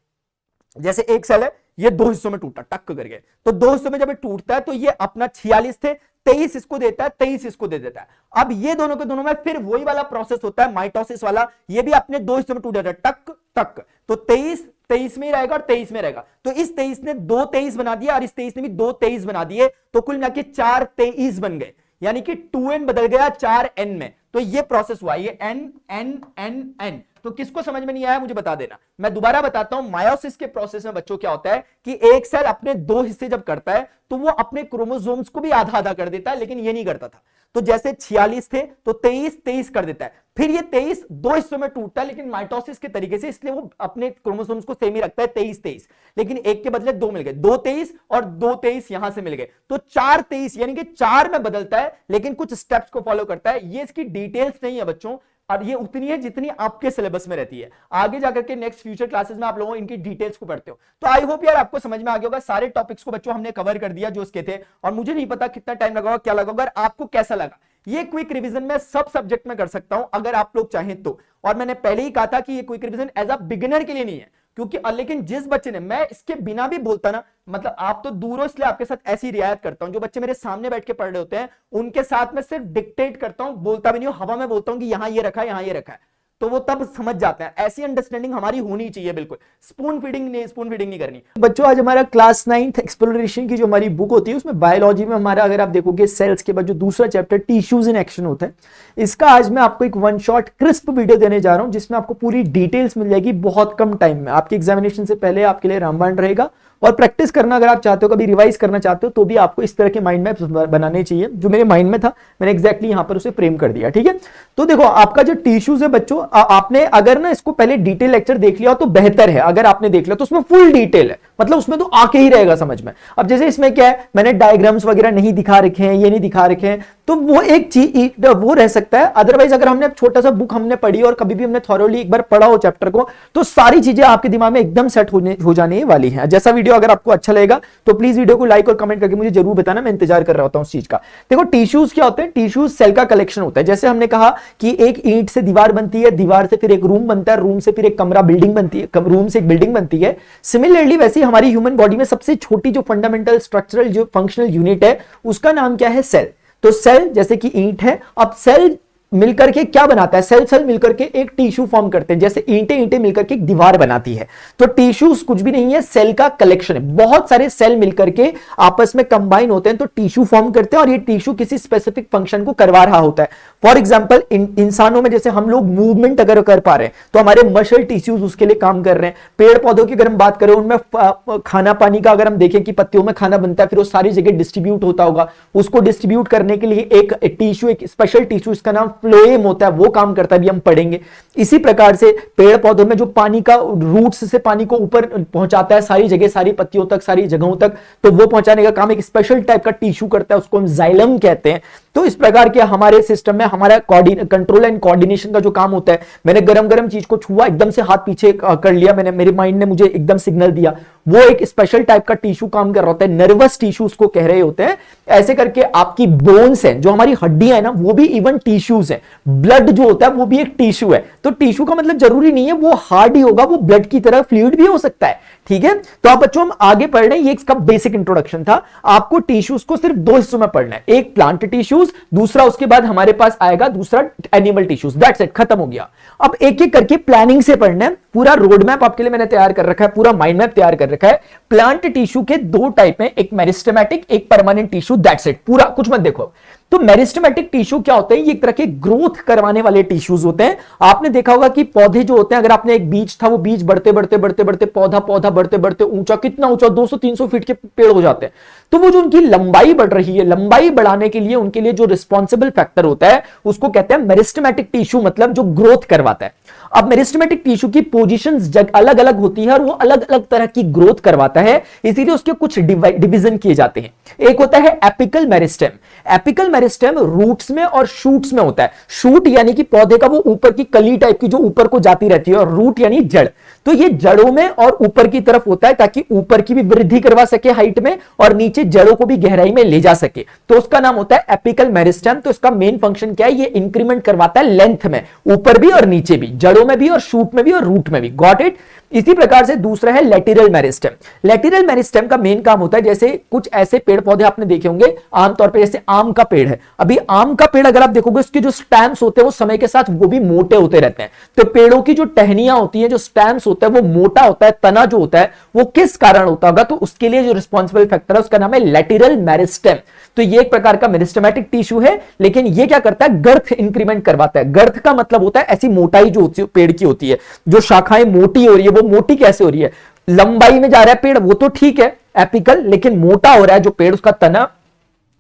Speaker 1: जैसे एक सेल है, ये 2 हिस्सों में टूटा टक करके, तो 2 हिस्सों में जब ये टूटता है तो ये अपना 46 थे, 23 इसको देता है, 23 इसको दे देता है। अब ये दोनों के दोनों में फिर वही वाला प्रोसेस होता है माइटोसिस वाला, ये भी अपने 2 हिस्सों में टूट जाता है टक टक, तो 23 में ही रहेगा और 23 में रहेगा, तो इस 23 ने 2 23 बना दिया और इस 23 ने भी 2 23 बना दिए, तो कुल मिला के 4 23 बन गए, यानी कि 2n बदल गया 4n में। तो ये प्रोसेस हुआ, ये n n n n। तो किसको समझ में नहीं आया मुझे बता देना, मैं दोबारा बताता हूं। मायोसिस के प्रोसेस में बच्चों क्या होता है कि एक सेल अपने 2 हिस्से जब करता है तो वो अपने क्रोमोसोम्स को भी आधा आधा कर देता है, लेकिन ये नहीं करता था। तो जैसे 46 थे तो 23 23 कर देता है, फिर ये 23 2 हिस्सों में टूटता है, लेकिन माइटोसिस के तरीके से, इसलिए वो अपने क्रोमोसोम्स को सेम ही रखता है 23 23, लेकिन एक के बदले 2 मिल गए, 2 23 और 2 23 यहां से मिल गए, तो 4 23, यानी कि 4 में बदलता है, लेकिन कुछ स्टेप्स को फॉलो करता है। ये इसकी डिटेल्स नहीं है बच्चों, और ये उतनी है जितनी आपके सिलेबस में रहती है। आगे जाकर के नेक्स्ट फ्यूचर क्लासेस में आप लोगों इनकी डिटेल्स को पढ़ते हो। तो आई होप यार आपको समझ में आ गया होगा, सारे टॉपिक्स को बच्चों हमने कवर कर दिया जो उसके थे, और मुझे नहीं पता कितना टाइम लगा, क्या लगा, अगर आपको कैसा लगा। ये क्विक रिवीजन मैं सब सब्जेक्ट में कर सकता हूं अगर आप लोग चाहें तो, और मैंने पहले ही कहा था कि ये quick revision as a beginner के लिए नहीं है, क्योंकि लेकिन जिस बच्चे ने, मैं इसके बिना भी बोलता ना, मतलब आप तो दूर हो इसलिए आपके साथ ऐसी रियायत करता हूं, जो बच्चे मेरे सामने बैठ के पढ़ रहे होते हैं उनके साथ में सिर्फ डिक्टेट करता हूं, बोलता भी नहीं हूं, हवा में बोलता हूं कि यहां ये रखा है, यहां ये रखा है, तो वो तब समझ जाते हैं। ऐसी अंडरस्टैंडिंग हमारी होनी चाहिए, बिल्कुल स्पून फीडिंग नहीं करनी। बच्चों आज हमारा क्लास 9th एक्सप्लोरेशन की जो हमारी बुक होती है उसमें बायोलॉजी में हमारा, अगर आप देखोगे सेल्स के बाद जो दूसरा चैप्टर टिश्यूज इन एक्शन होता है, इसका आज मैं आपको एक 1 शॉट क्रिस्प वीडियो देने जा रहा हूं, जिसमें आपको पूरी डिटेल्स मिल जाएगी बहुत कम टाइम में। आपके एग्जामिनेशन से पहले आपके लिए रामबाण रहेगा, और प्रैक्टिस करना अगर आप चाहते हो, कभी रिवाइज करना चाहते हो, तो भी आपको इस तरह के माइंड मैप्स बनाने चाहिए। जो मेरे माइंड में था मैंने एग्जैक्टली यहां पर उसे फ्रेम कर दिया, ठीक है। तो देखो आपका जो टिश्यूज है बच्चों, आपने अगर ना इसको पहले डिटेल लेक्चर देख लिया तो बेहतर है, अगर आपने देख लिया तो उसमें फुल डिटेल है, मतलब उसमें तो आके ही रहेगा समझ में। अब जैसे इसमें क्या है, मैंने डायग्राम्स वगैरह नहीं दिखा रखे हैं, ये नहीं दिखा रखे हैं, तो वो एक चीज वो रह सकता है। अदरवाइज अगर हमने छोटा सा बुक हमने पढ़ी और कभी भी हमने थॉरोली एक बार पढ़ा हो चैप्टर को, तो सारी चीजें आपके दिमाग में एकदम सेट हो जाने वाली हैं। जैसा वीडियो अगर आपको अच्छा लगेगा तो प्लीज वीडियो को लाइक और कमेंट करके मुझे जरूर बताना, मैं इंतजार कर रहा होता हूं उस चीज का। देखो टिश्यूज क्या होते हैं, टिश्यूज सेल का कलेक्शन होता है। जैसे हमने कहा कि एक ईंट से दीवार बनती है, दीवार से फिर एक रूम बनता है, रूम से फिर एक कमरा बिल्डिंग बनती है, रूम से एक बिल्डिंग बनती है। सिमिलरली वैसे हमारी ह्यूमन बॉडी में सबसे छोटी जो फंडामेंटल स्ट्रक्चरल जो फंक्शनल यूनिट है उसका नाम क्या है, सेल। तो सेल जैसे कि ईंट है, अब सेल मिलकर के क्या बनाता है, सेल मिलकर के एक टिश्यू फॉर्म करते हैं, जैसे ईंटें मिलकर के एक दीवार बनाती है। तो टिश्यूज कुछ भी नहीं है, सेल का कलेक्शन है। बहुत सारे सेल मिलकर के आपस में कंबाइन होते हैं तो टिश्यू फॉर्म करते हैं, और ये टिश्यू किसी स्पेसिफिक फंक्शन को करवा रहा होता है। फॉर एग्जाम्पल इंसानों में जैसे हम लोग मूवमेंट अगर कर पा रहे हैं तो हमारे मसल टिश्यूज उसके लिए काम कर रहे हैं। पेड़ पौधों की अगर हम बात करें, उनमें खाना पानी का अगर हम देखें कि पत्तियों में खाना बनता है, फिर वो सारी जगह डिस्ट्रीब्यूट होता होगा, उसको डिस्ट्रीब्यूट करने के लिए एक टिश्यू, एक स्पेशल टिश्यू, इसका नाम फ्लोएम होता है, वो काम करता है, भी हम पढ़ेंगे। इसी प्रकार से पेड़ पौधों में जो पानी का रूट्स से पानी को ऊपर पहुंचाता है सारी जगह, सारी पत्तियों तक, सारी जगहों तक, तो वो पहुंचाने का काम एक स्पेशल टाइप का टिश्यू करता है, उसको हम जाइलम कहते हैं। तो इस प्रकार के हमारे सिस्टम में हमारा कंट्रोल एंड कोऑर्डिनेशन का जो काम होता है, मैंने गरम गरम चीज को छुआ, एकदम से हाथ पीछे कर लिया मैंने, मेरे माइंड ने मुझे एकदम सिग्नल दिया, वो एक स्पेशल टाइप का टिश्यू काम कर रहा होता है, नर्वस टिश्यू उसको कह रहे होते हैं। ऐसे करके आपकी बोन्स है, जो हमारी हड्डियां है ना, वो भी इवन टिश्यूज है। ब्लड जो होता है वो भी एक टिश्यू है। तो टिश्यू का मतलब जरूरी नहीं है वो हार्ड ही होगा, वो ब्लड की तरह फ्लूइड भी हो सकता है, ठीक है। तो आप बच्चों हम आगे पढ़ रहे हैं, ये इसका बेसिक इंट्रोडक्शन था। आपको टिश्यूज को सिर्फ 2 हिस्सों में पढ़ना है, एक प्लांट टिश्यूज, दूसरा उसके बाद हमारे पास आएगा दूसरा एनिमल टिश्यूज। दैट्स इट, खत्म हो गया। अब एक एक करके प्लानिंग से पढ़ना है। पूरा रोड मैप आपके लिए मैंने तैयार कर रखा है, पूरा माइंड मैप तैयार कर रखा है। प्लांट टिश्यू के 2 टाइप हैं, एक मेरिस्टेमेटिक, एक परमानेंट टिश्यू। दैट्स इट, पूरा कुछ मत देखो। तो मेरिस्टेमेटिक टिश्यू क्या होते हैं? ये एक तरह के ग्रोथ करवाने वाले टिश्यूज होते हैं। आपने देखा होगा कि पौधे जो होते हैं, अगर आपने एक बीज था, वो बीज बढ़ते बढ़ते बढ़ते बढ़ते पौधा पौधा बढ़ते बढ़ते ऊंचा, कितना ऊंचा, 200-300 फीट के पेड़ हो जाते हैं। तो वो जो उनकी लंबाई बढ़ रही है, लंबाई बढ़ाने के लिए उनके लिए जो रिस्पॉन्सिबल फैक्टर होता है उसको कहते हैं मेरिस्टेमेटिक टिश्यू, मतलब जो ग्रोथ करवाता है। अब मेरिस्टेमेटिक टिश्यू की पोजीशंस अलग अलग होती है और वो अलग अलग तरह की ग्रोथ करवाता है, इसीलिए उसके कुछ डिवीजन किए जाते हैं। एक होता है apical meristem. Apical meristem roots में और शूट्स में होता है। शूट यानी कि पौधे का वो ऊपर की कली टाइप की जो ऊपर को जाती रहती है, और रूट यानी जड़। तो ये जड़ों में और ऊपर की तरफ होता है ताकि ऊपर की भी वृद्धि करवा सके हाइट में, और नीचे जड़ों को भी गहराई में ले जा सके। तो उसका नाम होता है एपिकल मेरिस्टेम। तो इसका मेन फंक्शन क्या है? ये इंक्रीमेंट करवाता है लेंथ में, ऊपर भी और नीचे भी, जड़ों में भी और शूट में भी और रूट में भी। Got it? इसी प्रकार से दूसरा है लेटरल मेरिस्टेम। लेटरल मेरिस्टेम का मेन काम होता है, जैसे कुछ ऐसे पेड़ पौधे आपने देखे होंगे आमतौर पे, जैसे आम का पेड़ है। अभी आम का पेड़ अगर आप देखोगे, उसके जो स्टेम्स होते हैं वो समय के साथ वो भी मोटे होते रहते हैं। तो पेड़ों की जो टहनियां होती है, जो स्टेम्स होता है वो मोटा होता है, तना जो होता है वो किस कारण होता होगा? तो उसके लिए जो रिस्पॉन्सिबल फैक्टर है उसका नाम है लेटरल मेरिस्टेम। तो ये एक प्रकार का मेरिस्टेमेटिक टिश्यू है, लेकिन ये क्या करता है? गर्थ इंक्रीमेंट करवाता है। गर्थ का मतलब होता है ऐसी मोटाई जो होती है पेड़ की होती है, जो शाखाएं मोटी हो रही है। वो मोटी कैसे हो रही है? लंबाई में जा रहा है पेड़, वो तो ठीक है एपिकल, लेकिन मोटा हो रहा है जो पेड़, उसका तना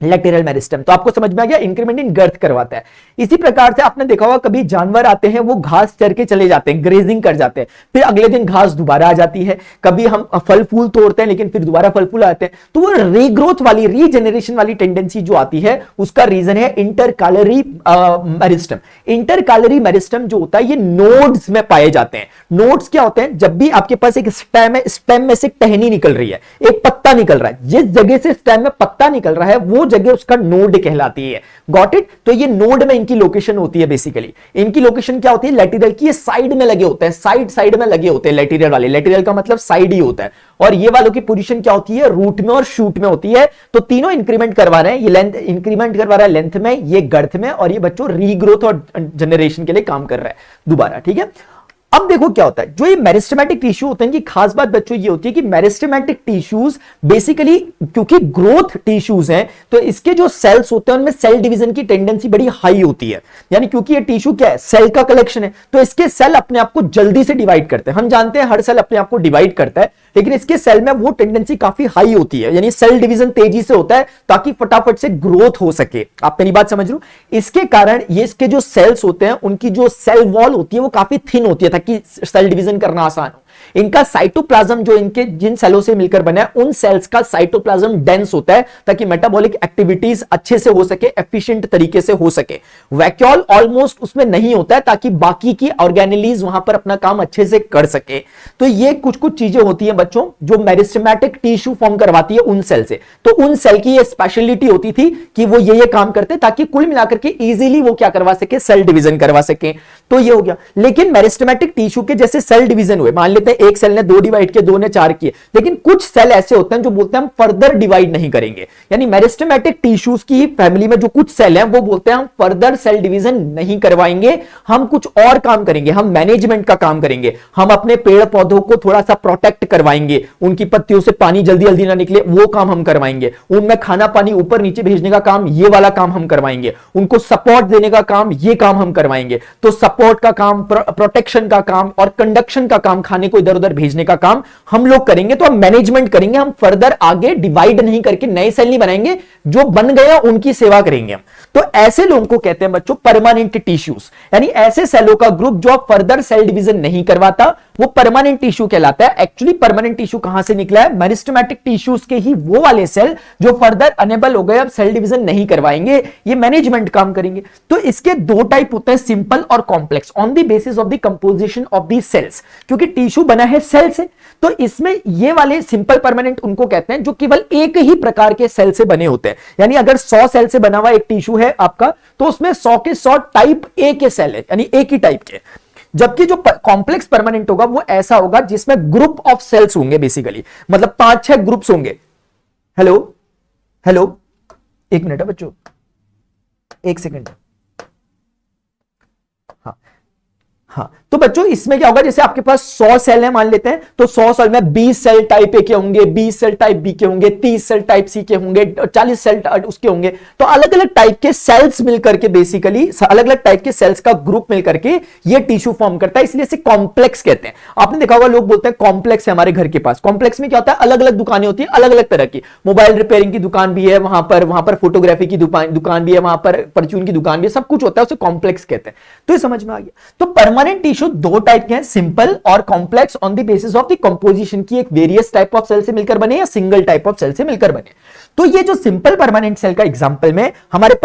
Speaker 1: लेटरल मेरिस्टेम। तो आपको समझ में आ गया, इंक्रीमेंट इन गर्थ करवाता है। इसी प्रकार से आपने देखा होगा कभी जानवर आते हैं, वो घास चर के चले जाते हैं, ग्रेजिंग कर जाते हैं, फिर अगले दिन घास दोबारा आ जाती है। कभी हम फल फूल तोड़ते हैं लेकिन फिर दोबारा फल फूल आते हैं। तो वो रीग्रोथ वाली, रीजेनरेशन वाली टेंडेंसी जो आती है, उसका रीजन है इंटरकैलरी मेरिस्टेम। इंटरकैलरी मेरिस्टेम जो होता है ये नोड्स में पाए जाते हैं। नोड्स क्या होते हैं? जब भी आपके पास एक स्टेम है, स्टेम में से टहनी निकल रही है, एक पत्ता निकल रहा है, जिस जगह से स्टेम में पत्ता निकल रहा है वो जगह उसका नोड कहलाती है। Got it? तो ये नोड में इनकी लोकेशन होती है। बेसिकली इनकी लोकेशन क्या होती है? लेटरल की, ये साइड में लगे होते हैं, साइड में लगे होते हैं लेटरल वाले। लेटरल का मतलब साइड ही होता है, और ये वालों की पोजीशन क्या होती है? रूट में और शूट में होती है। तो तीनों इंक्रीमेंट करवा रहे हैं। ये लेंथ इंक्रीमेंट करवा रहा है लेंथ में, ये गर्थ में, और ये बच्चों रीग्रोथ और जनरेशन के लिए काम कर रहा है दोबारा। ठीक है, अब देखो क्या होता है, जो ये मेरिस्टेमेटिक टिश्यू होते हैं कि खास बात बच्चों ये होती है कि मेरिस्टेमेटिक टिश्यूज बेसिकली क्योंकि ग्रोथ टिश्यूज हैं, तो इसके जो सेल्स होते हैं उनमें सेल डिवीजन की टेंडेंसी बड़ी हाई होती है। यानी क्योंकि ये टिश्यू क्या है? सेल का कलेक्शन है, तो इसके सेल अपने आप को जल्दी से डिवाइड करते हैं। हम जानते हैं हर सेल अपने आप को डिवाइड करता है, लेकिन इसके सेल में वो टेंडेंसी काफी हाई होती है, यानी सेल डिवीजन तेजी से होता है ताकि फटाफट से ग्रोथ हो सके। आप मेरी बात समझ रहे हो? इसके कारण ये इसके जो सेल्स होते हैं उनकी जो सेल वॉल होती है वो काफी थिन होती है ताकि सेल डिवीजन करना आसान हो। इनका साइटोप्लाज्म जो इनके जिन सेलों से मिलकर बना है, उन सेल्स का साइटोप्लाज्म डेंस होता है ताकि मेटाबॉलिक एक्टिविटीज अच्छे से हो सके, एफिशिएंट तरीके से हो सके। वैक्यूल ऑलमोस्ट उसमें नहीं होता है ताकि बाकी की ऑर्गेनेलीज वहां पर अपना काम अच्छे से कर सके। तो ये कुछ कुछ चीजें होती हैं बच्चों जो मेरिस्टेमेटिक टिश्यू फॉर्म करवाती है उन सेल से। तो उन सेल की ये स्पेशलिटी होती थी कि वो ये काम करते ताकि कुल मिलाकर के इजीली वो क्या करवा सके? सेल डिवीजन करवा सके। तो ये हो गया। लेकिन मेरिस्टेमेटिक टिश्यू के जैसे सेल डिवीजन हुए, मान लेते हैं एक सेल ने 2 डिवाइड किए, 2 ने 4 किए, लेकिन कुछ सेल ऐसे होते हैं जो बोलते हैं हम फर्दर डिवाइड नहीं करेंगे। यानी मेरिस्टेमेटिक टिश्यूज की फैमिली में जो कुछ सेल हैं वो बोलते हैं हम फर्दर सेल डिवीजन नहीं करवाएंगे, हम कुछ और काम करेंगे, हम मैनेजमेंट का काम करेंगे, हम अपने पेड़ पौधों को थोड़ा सा प्रोटेक्ट करवाएंगे, उनकी पत्तियों से पानी जल्दी जल्दी ना निकले वो काम हम करवाएंगे, उनमें खाना पानी ऊपर नीचे भेजने का काम ये वाला काम हम करवाएंगे, उनको सपोर्ट देने का काम ये काम हम करवाएंगे। तो सपोर्ट का काम, प्रोटेक्शन का काम और कंडक्शन का काम, खाने को इधर उधर भेजने का काम हम लोग करेंगे। तो हम मैनेजमेंट करेंगे, हम फर्दर आगे डिवाइड नहीं करके नए सेल नहीं बनाएंगे, जो बन गया उनकी सेवा करेंगे हम। तो ऐसे लोगों को कहते हैं बच्चों परमानेंट टिश्यूज, यानी ऐसे सेलों का ग्रुप जो फर्दर सेल डिवीजन नहीं करवाता वो परमानेंट टिश्यू कहलाता है। एक्चुअली परमानेंट टिश्यू कहां से निकला है? मेरिस्टेमेटिक टिश्यूज के ही वो वाले सेल जो फर्दर अनेबल हो गए, अब सेल डिवीजन नहीं करवाएंगे, ये मैनेजमेंट काम करेंगे। तो इसके 2 टाइप होते हैं, सिंपल और complex, on the basis of the composition of the cells. क्योंकि टिश्यू बना है सेल से, तो इसमें ये वाले सिंपल परमानेंट उनको कहते हैं जो केवल एक ही प्रकार के सेल से बने होते हैं। यानी अगर 100 सेल से बना हुआ एक टिश्यू है आपका, तो उसमें 100 के 100 टाइप ए के सेल है, यानी एक ही टाइप के। जबकि जो कॉम्प्लेक्स परमानेंट होगा वो ऐसा होगा जिसमें ग्रुप ऑफ सेल्स होंगे, बेसिकली मतलब 5-6 ग्रुप्स होंगे। हेलो हेलो, एक मिनट है बच्चों, एक सेकंड। हाँ हाँ, तो बच्चों इसमें क्या होगा, जैसे आपके पास 100 सेल है मान लेते हैं, तो 100 सेल में 20 सेल टाइप ए के होंगे, 20 सेल टाइप बी के होंगे, 30 सेल टाइप सी के होंगे, 40 सेल उसके होंगे। तो अलग अलग टाइप के सेल्स मिलकर के बेसिकली अलग अलग टाइप के सेल्स का ग्रुप मिलकर के ये टिश्यू फॉर्म करता है, इसलिए इसे कॉम्प्लेक्स कहते हैं। आपने देखा होगा लोग बोलते हैं कॉम्प्लेक्स है हमारे घर के पास। कॉम्प्लेक्स में क्या होता है, अलग अलग दुकानें होती है, अलग अलग तरह की, मोबाइल रिपेयरिंग की दुकान भी है वहां पर फोटोग्राफी की दुकान भी है, वहां पर परचून की दुकान भी है, सब कुछ होता है, उसे कॉम्प्लेक्स कहते हैं। तो ये समझ में आ गया। तो परमानेंट टिश्यू दो टाइप के हैं, सिंपल और complex, on the basis of the composition की एक वेरियस टाइप ऑफ सेल से मिलकर बने या सिंगल टाइप ऑफ सेल से मिलकर बने। तो ये जो सिंपल परमानेंट सेल का एग्जांपल में हमारे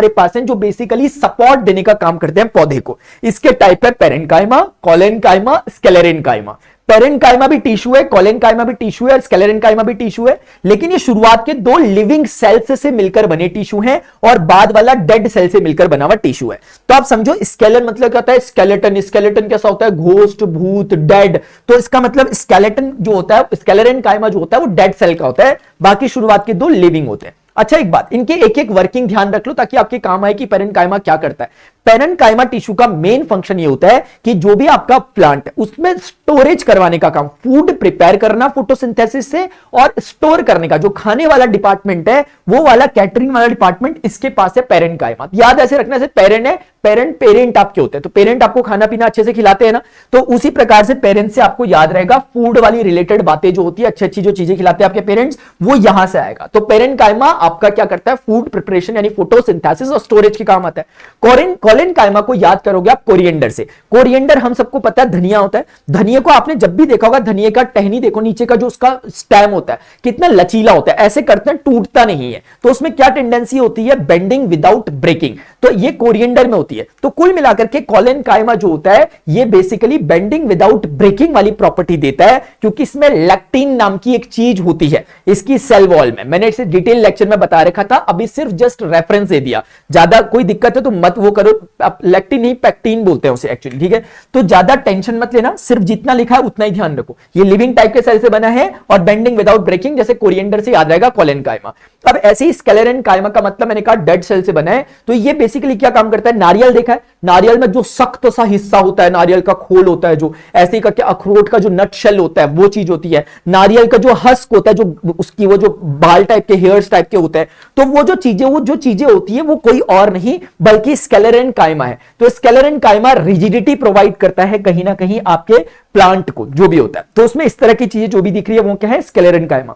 Speaker 1: पास हैं जो बेसिकली सपोर्ट देने का काम करते हैं पौधे को। इसके टाइप है पेरेन्काइमा, कोलेनकाइमा, स्क्लेरेन्काइमा। पेरेन्काइमा भी टिश्यू है, कोलेनकाइमा भी टिश्यू है, स्क्लेरेन्काइमा भी टिश्यू है, लेकिन ये शुरुआत के दो लिविंग सेल्स से मिलकर बने टिश्यू हैं और बाद वाला डेड सेल से मिलकर बना हुआ टिश्यू है। तो आप समझो स्केलेटन मतलब क्या होता है, स्केलेटन। स्केलेटन कैसा होता है, घोस्ट, भूत, डेड। तो इसका मतलब स्केलेटन जो होता है, स्क्लेरेन्काइमा जो होता है वो डेड सेल का होता है, बाकी शुरुआत के दो लिविंग होते हैं। अच्छा, एक बात, इनके एक एक वर्किंग ध्यान रख लो ताकि आपके काम आए कि पेरेन्काइमा क्या करता है। पेरेन्काइमा टिश्यू का मेन फंक्शन ये होता है कि जो भी आपका प्लांट है उसमें स्टोरेज करवाने का काम, फूड प्रिपेयर करना फोटोसिंथेसिस से, और स्टोर करने का जो खाने वाला डिपार्टमेंट है वो वाला कैटरिंग वाला डिपार्टमेंट इसके पास है पेरेन्काइमा। याद ऐसे रखना, से पेरेंट है, पेरेंट आपके होते हैं, तो पेरेंट आपको खाना पीना अच्छे से खिलाते हैं ना, तो उसी प्रकार से पेरेंट से आपको याद रहेगा फूड वाली रिलेटेड बातें जो होती है, अच्छी अच्छी जो चीजें खिलाते हैं आपके पेरेंट्स, वो यहां से आएगा। तो पेरेन्काइमा आपका क्या करता है, फूड प्रिपरेशन यानी फोटोसिंथेसिस और स्टोरेज के काम आता है। कोलेनकाइमा को याद करोगे आप कोरिएंडर से। कोरिएंडर हम सबको पता है धनिया होता है। धनिया को आपने जब भी देखा होगा, धनिया का टहनी देखो, नीचे का जो उसका स्टेम होता है कितना लचीला होता है, ऐसे करते हैं टूटता नहीं है। तो उसमें क्या टेंडेंसी होती है, बेंडिंग विदाउट ब्रेकिंग, तो ये कोरिएंडर में होती है। तो कुल मिलाकर के कोलेनकाइमा जो होता है ये बेसिकली बेंडिंग विदाउट ब्रेकिंग वाली प्रॉपर्टी देता है, क्योंकि इसमें लैक्टिन नाम की एक चीज होती है इसकी सेल वॉल में। मैंने इसे डिटेल लेक्चर में बता रखा था, अभी सिर्फ जस्ट रेफरेंस दे दिया। ज्यादा कोई दिक्कत है तो मत वो करो, लैक्टिन नहीं पैक्टिन बोलते हैं उसे एक्चुअली, ठीक है। तो ज्यादा टेंशन मत लेना, सिर्फ जितना लिखा है उतना ही ध्यान रखो। ये लिविंग टाइप के सेल से बना है और बेंडिंग विदाउट ब्रेकिंग, जैसे कोरिएंडर से याद रहेगा कोलेनकाइमा। अब ऐसे ही स्क्लेरेन्काइमा का मतलब मैंने कहा डेड सेल से बना है। तो ये बेसिकली क्या काम करता है, नारियल देखा है, नारियल में जो सख्त सा हिस्सा होता है, नारियल का खोल होता है, जो ऐसे ही करके अखरोट का जो नट शेल होता है वो चीज होती है। नारियल का जो हस्क होता है, जो उसकी वो जो बाल टाइप के, हेयर्स टाइप के होते हैं, तो वो जो चीजें होती है वो कोई और नहीं बल्कि स्क्लेरेन्काइमा है। तो स्क्लेरेन्काइमा रिजिडिटी प्रोवाइड करता है कहीं ना कहीं आपके प्लांट को, जो भी होता है। तो उसमें इस तरह की चीजें जो भी दिख रही है वो क्या है, स्क्लेरेन्काइमा।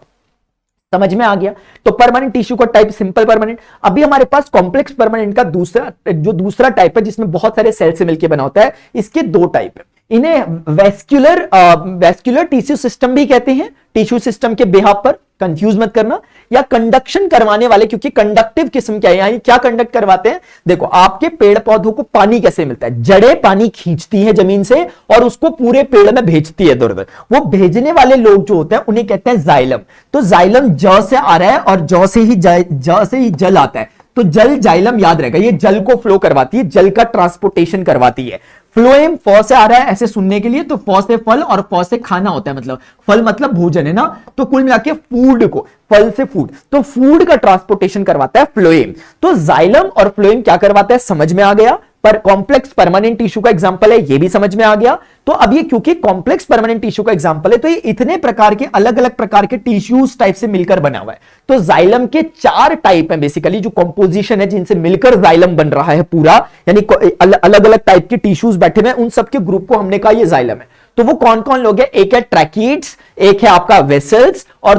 Speaker 1: समझ में आ गया। तो परमानेंट टिश्यू का टाइप सिंपल परमानेंट। अभी हमारे पास कॉम्प्लेक्स परमानेंट का दूसरा टाइप है जिसमें बहुत सारे सेल से मिलकर बना होता है। इसके दो टाइप है, इन्हें वेस्क्युलर टिश्यू सिस्टम भी कहते हैं, टिश्यू सिस्टम के बेहाव पर, कंफ्यूज मत करना, या कंडक्शन करवाने वाले, क्योंकि कंडक्टिव किस्म क्या है, यानी क्या कंडक्ट करवाते हैं। देखो आपके पेड़ पौधों को पानी कैसे मिलता है, जड़ें पानी खींचती हैं जमीन से और उसको पूरे पेड़ में भेजती है इधर उधर। वो भेजने वाले लोग जो होते हैं उन्हें कहते हैं जाइलम। तो जाइलम ज से आ रहा है और ज से ही जल आता है, तो जल जाइलम याद रहेगा, ये जल को फ्लो करवाती है, जल का ट्रांसपोर्टेशन करवाती है। फ्लोएम फ से आ रहा है ऐसे सुनने के लिए, तो फ से फल और फ से खाना होता है, मतलब फल मतलब भोजन है ना, तो कुल मिला के फूड को, फल से फूड, तो फूड का ट्रांसपोर्टेशन करवाता है फ्लोएम। तो जाइलम और फ्लोएम क्या करवाता है, समझ में आ गया। पर कॉम्प्लेक्स परमानेंट टिश्यू का एग्जांपल है, ये भी समझ में आ गया। तो अब ये क्योंकि कॉम्प्लेक्स परमानेंट टिश्यू का एग्जांपल है, तो ये इतने प्रकार के अलग अलग प्रकार के टिश्यूज टाइप से मिलकर बना हुआ है। तो जाइलम के 4 टाइप हैं बेसिकली, जो कंपोजिशन है जिनसे मिलकर जाइलम बन रहा है पूरा, यानी अलग अलग टाइप के टिश्यूज बैठे हुए हैं, उन सबके ग्रुप को हमने कहा ये जाइलम है। तो वो कौन कौन लोग हैं, एक है ट्रैकिड्स, एक है आपका वेसल्स, और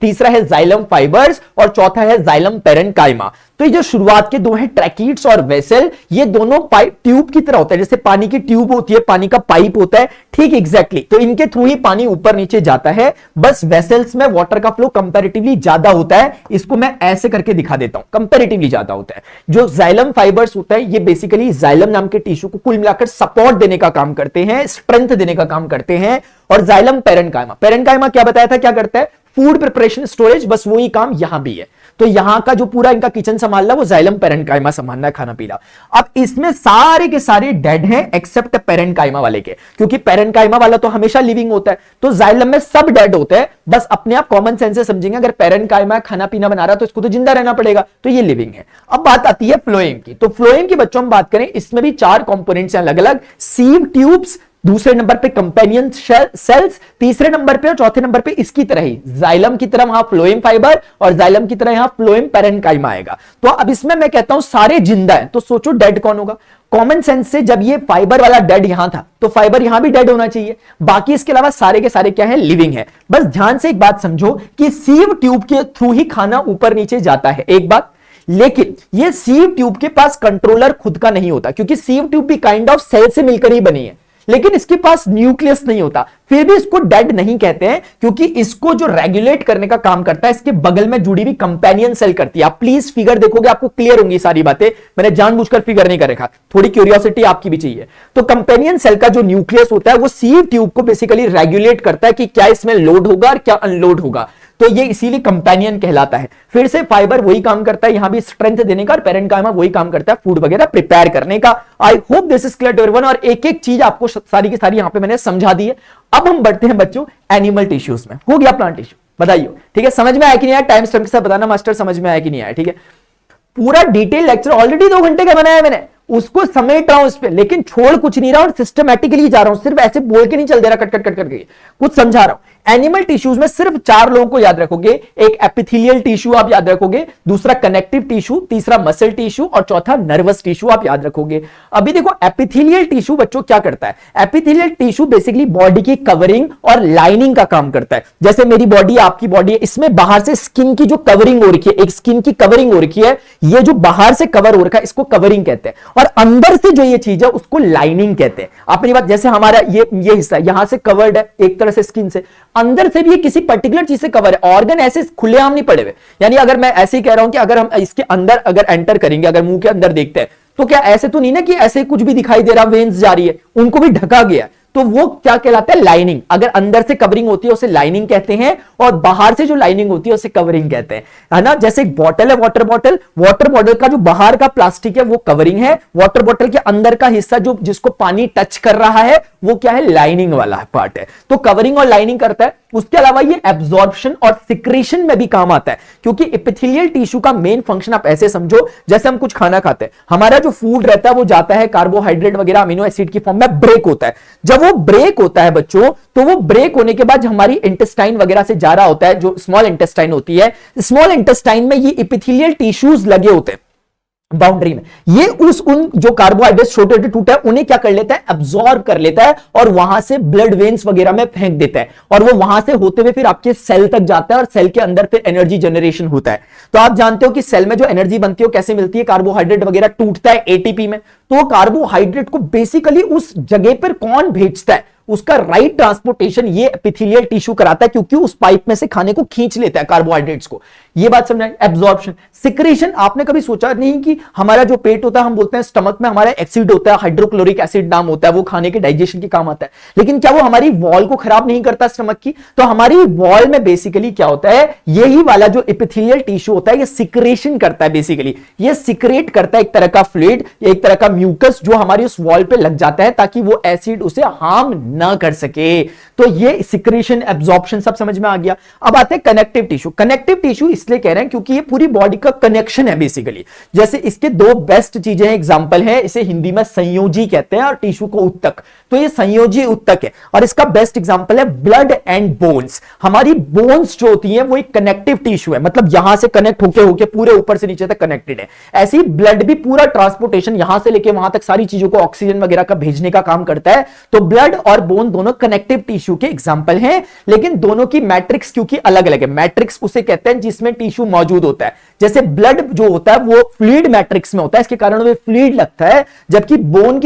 Speaker 1: तीसरा है जाइलम फाइबर्स, और चौथा है जाइलम पेरेन्काइमा। तो ये जो शुरुआत के दो हैं ट्रैकिड्स और वेसल, ये दोनों पाइप ट्यूब की तरह होता है, जैसे पानी की ट्यूब होती है, पानी का पाइप होता है, ठीक एग्जैक्टली। तो इनके थ्रू ही पानी ऊपर नीचे जाता है, बस वेसल्स में वाटर का फ्लो कंपैरेटिवली ज्यादा होता है। इसको मैं ऐसे करके दिखा देता हूं, कंपैरेटिवली ज्यादा होता है। जो जाइलम फाइबर्स होता है ये बेसिकली जाइलम नाम के टिश्यू को कुल मिलाकर सपोर्ट देने का काम करते हैं, स्ट्रेंथ देने का काम करते हैं। और जाइलम पेरेन्काइमा क्या बताया था, क्या करता है, फूड प्रिपरेशन स्टोरेज, बस वही काम यहां भी है। तो यहां का जो पूरा इनका किचन संभालना वो जाइलम पेरेन्काइमा संभालना है, खाना पीना। अब इसमें सारे के सारे डेड हैं एक्सेप्ट पेरेन्काइमा वाले के, क्योंकि पेरेन्काइमा वाला तो हमेशा लिविंग होता है, तो जाइलम में सब डेड होते हैं। बस अपने आप कॉमन सेंस से समझेंगे, अगर पेरेन्काइमा खाना पीना बना रहा तो इसको तो जिंदा रहना पड़ेगा, तो ये लिविंग है। अब बात आती है फ्लोएम की, तो फ्लोएम की बच्चों हम बात करें, इसमें भी 4 कंपोनेंट्स हैं अलग अलग। सीव ट्यूब्स, दूसरे नंबर पे कंपेनियन सेल्स, तीसरे नंबर पे और चौथे नंबर पे इसकी तरह ही जाइलम की तरह वहां फ्लोएम फाइबर और जाइलम की तरह यहां फ्लोएम पेरेन्काइमा आएगा। तो अब इसमें मैं कहता हूं सारे जिंदा है, तो सोचो डेड कौन होगा। कॉमन सेंस से जब ये फाइबर वाला डेड यहां था तो फाइबर यहां भी डेड होना चाहिए, बाकी इसके अलावा सारे के सारे क्या है, लिविंग है। बस ध्यान से एक बात समझो कि सीव ट्यूब के थ्रू ही खाना ऊपर नीचे जाता है, एक बात। लेकिन ये सीव ट्यूब के पास कंट्रोलर खुद का नहीं होता, क्योंकि सीव ट्यूब भी काइंड ऑफ सेल से मिलकर ही बनी है, लेकिन इसके पास न्यूक्लियस नहीं होता। फिर भी इसको डेड नहीं कहते हैं, क्योंकि इसको जो रेगुलेट करने का काम करता है इसके बगल में जुड़ी हुई कंपेनियन सेल करती है। आप प्लीज फिगर देखोगे आपको क्लियर होंगी सारी बातें, मैंने जानबूझकर फिगर नहीं कर रखा, थोड़ी क्यूरियोसिटी आपकी भी चाहिए। तो कंपेनियन सेल का जो न्यूक्लियस होता है वो सीव ट्यूब को बेसिकली रेगुलेट करता है कि क्या इसमें लोड होगा और क्या अनलोड होगा, तो ये इसीलिए कंपेनियन कहलाता है। फिर से फाइबर वही काम करता है यहां भी स्ट्रेंथ देने का, और पेरेन्काइमा वही काम करता है फूड वगैरह प्रिपेयर करने का। I hope this is clear to everyone, और एक एक चीज आपको सारी की सारी यहां पे मैंने समझा दी है। अब हम बढ़ते हैं बच्चों एनिमल टिश्यूज में। हो गया प्लांट टिश्यू, बताइए ठीक है, समझ में आया कि नहीं आया, टाइम स्टैम्प के साथ बताना मास्टर समझ में आया कि नहीं आया, ठीक है। पूरा डिटेल लेक्चर ऑलरेडी 2 घंटे का बनाया मैंने, उसको समेट रहा हूं इस पे, लेकिन छोड़ कुछ नहीं रहा और सिस्टमैटिकली जा रहा हूं, सिर्फ ऐसे बोल के नहीं चल दे रहा, कट कट कट करके कुछ समझा रहा हूं। एनिमल टिश्यूज में सिर्फ 4 लोगों को याद रखोगे, एक एपिथेलियल टिश्यू आप याद रखोगे, दूसरा कनेक्टिव टिश्यू, तीसरा मसल टिश्यू और चौथा नर्वस टिश्यू आप याद रखोगे। अभी देखो एपिथेलियल टिश्यू बच्चों क्या करता है, एपिथेलियल टिश्यू बेसिकली बॉडी की कवरिंग और लाइनिंग का काम करता है। जैसे मेरी बॉडी आपकी बॉडी है, इसमें बाहर से स्किन की जो कवरिंग हो रखी है, एक स्किन की कवरिंग हो रखी है, ये जो बाहर से कवर हो रखा है इसको कवरिंग कहते हैं, और अंदर से जो ये चीज है उसको लाइनिंग कहते हैं। आपने बात, जैसे हमारा ये हिस्सा यहां से कवर्ड है एक तरह से स्किन से, अंदर से भी ये किसी पर्टिकुलर चीज से कवर है, ऑर्गन ऐसे खुलेआम नहीं पड़े हुए। यानी अगर मैं ऐसे ही कह रहा हूं कि अगर हम इसके अंदर अगर एंटर करेंगे, अगर मुंह के अंदर देखते हैं, तो क्या ऐसे तो नहीं ना कि ऐसे कुछ भी दिखाई दे रहा, वेन्स जा रही है, उनको भी ढका गया, तो वो क्या कहलाता है, लाइनिंग। अगर अंदर से कवरिंग होती है उसे लाइनिंग कहते हैं, और बाहर से जो लाइनिंग होती है उसे कवरिंग कहते हैं, है ना। जैसे एक बॉटल है, वाटर बॉटल, वाटर बॉटल का जो बाहर का प्लास्टिक है वो कवरिंग है, वाटर बॉटल के अंदर का हिस्सा जो जिसको पानी टच कर रहा है वो क्या है, लाइनिंग वाला पार्ट है। तो कवरिंग और लाइनिंग करता है। उसके अलावा ये एब्जॉर्प्शन और सिक्रेशन में भी काम आता है, क्योंकि एपिथेलियल टिश्यू का मेन फंक्शन आप ऐसे समझो, जैसे हम कुछ खाना खाते हैं, हमारा जो फूड रहता है वो जाता है कार्बोहाइड्रेट वगैरह अमीनो एसिड की फॉर्म में, ब्रेक होता है। जब वो ब्रेक होता है बच्चों, तो वो ब्रेक होने के बाद हमारी इंटेस्टाइन वगैरह से जा रहा होता है, जो स्मॉल इंटेस्टाइन होती है, स्मॉल इंटेस्टाइन में ये एपिथेलियल टिश्यूज लगे होते हैं बाउंड्री में। ये उन जो कार्बोहाइड्रेट छोटे छोटे टूटे हैं उन्हें क्या कर लेता है, अब्सॉर्ब कर लेता है, और वहां से ब्लड वेन्स वगैरह में फेंक देता है, और वो वहां से होते हुए फिर आपके सेल तक जाता है, और सेल के अंदर फिर एनर्जी जनरेशन होता है। तो आप जानते हो कि सेल में जो एनर्जी बनती है कैसे मिलती है, कार्बोहाइड्रेट वगैरह टूटता है एटीपी में, तो कार्बोहाइड्रेट को बेसिकली उस जगह पर कौन भेजता है, उसका राइट ट्रांसपोर्टेशन ये एपिथेलियल टिश्यू कराता है, क्योंकि उस पाइप में से खाने को खींच लेता है कार्बोहाइड्रेट्स को। ये बात समझ। एब्जॉर्प्शन, सिक्रेशन, आपने कभी सोचा नहीं कि हमारा जो पेट होता है, हम बोलते हैं स्टमक में हमारा एसिड होता है, हाइड्रोक्लोरिक एसिड नाम होता है, वो खाने के डाइजेशन के काम आता है, लेकिन क्या वो हमारी वॉल को खराब नहीं करता स्टमक की? तो हमारी वॉल में बेसिकली क्या होता है, यही वाला जो एपिथेलियल टिश्यू होता है ये सिक्रेशन करता है, बेसिकली ये सिक्रेट करता है एक तरह का फ्लूइड, एक तरह का म्यूकस जो हमारी उस वॉल पे लग जाता है, ताकि वो एसिड उसे हार्म ना कर सके। तो ये सिक्रेशन, एब्जॉर्प्शन सब समझ में आ गया। अब आते हैं कनेक्टिव टिश्यू। कनेक्टिव टिश्यू इसलिए कह रहे हैं क्योंकि ये पूरी बॉडी का कनेक्शन है बेसिकली। जैसे इसके 2 बेस्ट चीजें एग्जांपल है, इसे हिंदी में संयोजी कहते हैं और टिश्यू को उत्तक, तो ये संयोजी उत्तक है, और इसका बेस्ट एग्जांपल है ब्लड एंड बोन्स। हमारी बोन्स जो होती है वो एक कनेक्टिव टिश्यू है, मतलब यहां से कनेक्ट होके पूरे ऊपर से नीचे तक कनेक्टेड है। ऐसे ही ब्लड भी पूरा ट्रांसपोर्टेशन यहां से लेके वहां तक सारी चीजों को ऑक्सीजन वगैरह का भेजने का काम करता है। तो ब्लड और बोन दोनों कनेक्टिव टिश्यू के एग्जांपल हैं, लेकिन दोनों की मैट्रिक्स क्योंकि अलग अलग है। मैट्रिक्स उसे कहते हैं जिसमें टिश्यू मौजूद होता है। जैसे ब्लड जो होता है वो फ्लूइड मैट्रिक्स में होता है, इसके कारण वो फ्लूइड लगता है, जबकि बोन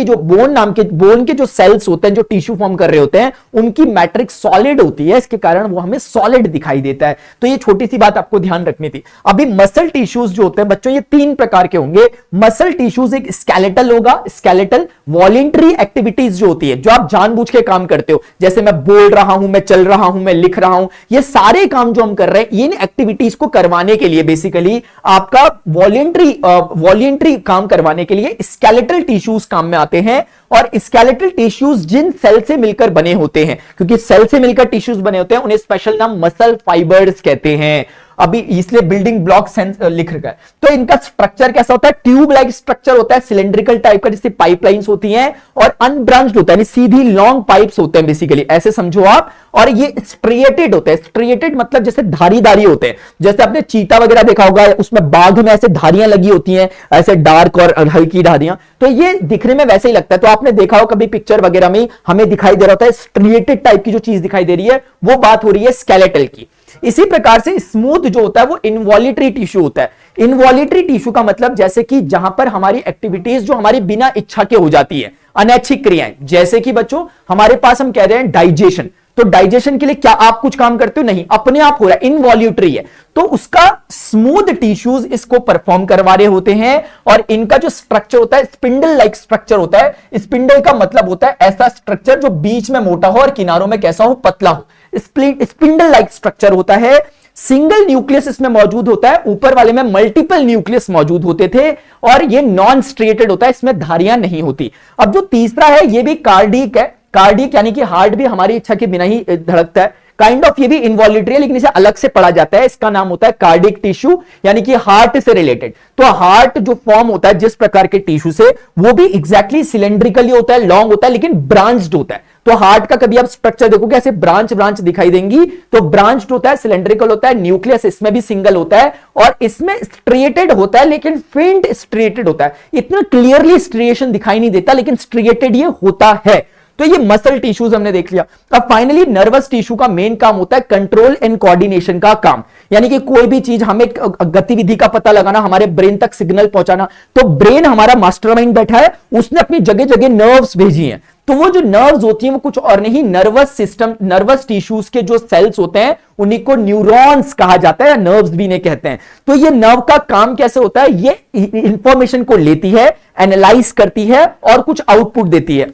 Speaker 1: के जो सेल सेल्स होते हैं जो टिश्यू फॉर्म कर रहे होते हैं, उनकी मैट्रिक्स सॉलिड होती है, इसके कारण वो हमें सॉलिड दिखाई देता है। तो ये छोटी सी बात आपको ध्यान रखनी थी। अभी मसल टिश्यूज जो होते हैं बच्चों, ये 3 प्रकार के होंगे। मसल टिश्यूज एक स्केलेटल होगा, स्केलेटल वॉलेंटरी एक्टिविटीज जो होती है, जो आप जानबूझ के काम करते हो, जैसे मैं बोल रहा हूं, मैं चल रहा हूं, मैं लिख रहा हूं, ये सारे काम जो हम कर रहे हैं इन एक्टिविटीज को करवाने के लिए बेसिकली आपका वॉलेंटरी काम करवाने के लिए स्केलेटल टिश्यूज काम में आते हैं। और स्केलेटल टिश्यूज जिन सेल से मिलकर बने होते हैं, क्योंकि सेल से मिलकर टिश्यूज बने होते हैं, उन्हें स्पेशल नाम मसल फाइबर्स कहते हैं। अभी इसलिए बिल्डिंग ब्लॉक सेंस लिख रखा है। तो इनका स्ट्रक्चर कैसा होता है? ट्यूब लाइक स्ट्रक्चर होता है, सिलेंड्रिकल टाइप का, जैसे पाइपलाइंस होती हैं, और अनब्रांच्ड होता है, सीधी लॉन्ग पाइप्स होते हैं बेसिकली, ऐसे समझो आप। और ये स्ट्रिएटेड होते हैं। स्ट्रिएटेड मतलब जैसे धारीदारी होते हैं, जैसे आपने चीता वगैरह देखा होगा, उसमें बाघ में ऐसे धारियां लगी होती हैं, ऐसे डार्क और हल्की धारियां, तो ये दिखने में वैसे ही लगता है। तो आपने देखा हो कभी पिक्चर वगैरह में हमें दिखाई दे रहा होता है स्ट्रिएटेड टाइप की जो चीज दिखाई दे रही है, वो बात हो रही है स्केलेटल की। इसी प्रकार से स्मूथ जो होता है वो इनवॉल्यूटरी टिश्यू होता है। इनवॉल्यूटरी टिश्यू का मतलब जैसे कि जहां पर हमारी एक्टिविटीज जो हमारी बिना इच्छा के हो जाती है, अनैच्छिक क्रियाएं, जैसे कि बच्चों हमारे पास हम कह रहे हैं डाइजेशन, तो डाइजेशन के लिए क्या आप कुछ काम करते हो? नहीं, अपने आप हो रहा है, इनवॉल्यूटरी है। तो उसका स्मूथ टिश्यूज इसको परफॉर्म करवा रहे होते हैं। और इनका जो स्ट्रक्चर होता है स्पिंडल लाइक स्ट्रक्चर होता है। स्पिंडल का मतलब होता है ऐसा स्ट्रक्चर जो बीच में मोटा हो और किनारों में कैसा हो? पतला हो। स्पिंडल लाइक स्ट्रक्चर होता है। सिंगल न्यूक्लियस इसमें मौजूद होता है, ऊपर वाले में मल्टीपल न्यूक्लियस मौजूद होते थे। और ये नॉन स्ट्रिएटेड होता है, इसमें धारियां नहीं होती। अब जो तीसरा है ये भी कार्डिक है। कार्डिक यानी कि हार्ट भी हमारी इच्छा के बिना ही धड़कता है, काइंड ऑफ ये भी इनवॉल्यूटरी है, लेकिन इसे अलग से पढ़ा जाता है। इसका नाम होता है कार्डिक टिश्यू, यानी कि हार्ट से रिलेटेड। तो हार्ट जो फॉर्म होता है जिस प्रकार के टिश्यू से, वो भी एग्जैक्टली सिलेंड्रिकली होता है, लॉन्ग होता है, लेकिन ब्रांच्ड होता है। तो हार्ट का कभी आप स्ट्रक्चर देखोगे ऐसे ब्रांच ब्रांच दिखाई देंगी, तो ब्रांच्ड होता है, सिलेंड्रिकल होता है, न्यूक्लियस इसमें भी सिंगल होता है, और इसमें स्ट्रिएटेड होता है, लेकिन फेंट स्ट्रिएटेड होता है। इतना क्लियरली स्ट्रिएशन दिखाई नहीं देता, लेकिन स्ट्रिएटेड ये होता है। तो ये मसल टिश्यूज हमने देख लिया। अब फाइनली नर्वस टिश्यू का मेन काम होता है कंट्रोल एंड कोऑर्डिनेशन का काम, यानी कि कोई भी चीज हमें गतिविधि का पता लगाना, हमारे ब्रेन तक सिग्नल पहुंचाना। तो ब्रेन हमारा मास्टरमाइंड बैठा है, उसने अपनी जगह जगह नर्व्स भेजी हैं। तो वो जो नर्व्स होती हैं वो कुछ और नहीं, नर्वस सिस्टम, नर्वस टिश्यूज के जो सेल्स होते हैं उन्हीं को न्यूरॉन्स कहा जाता है, या नर्व्स भी इन्हें कहते हैं। तो ये नर्व का काम कैसे होता है? ये इंफॉर्मेशन को लेती है, एनालाइज करती है और कुछ आउटपुट देती है।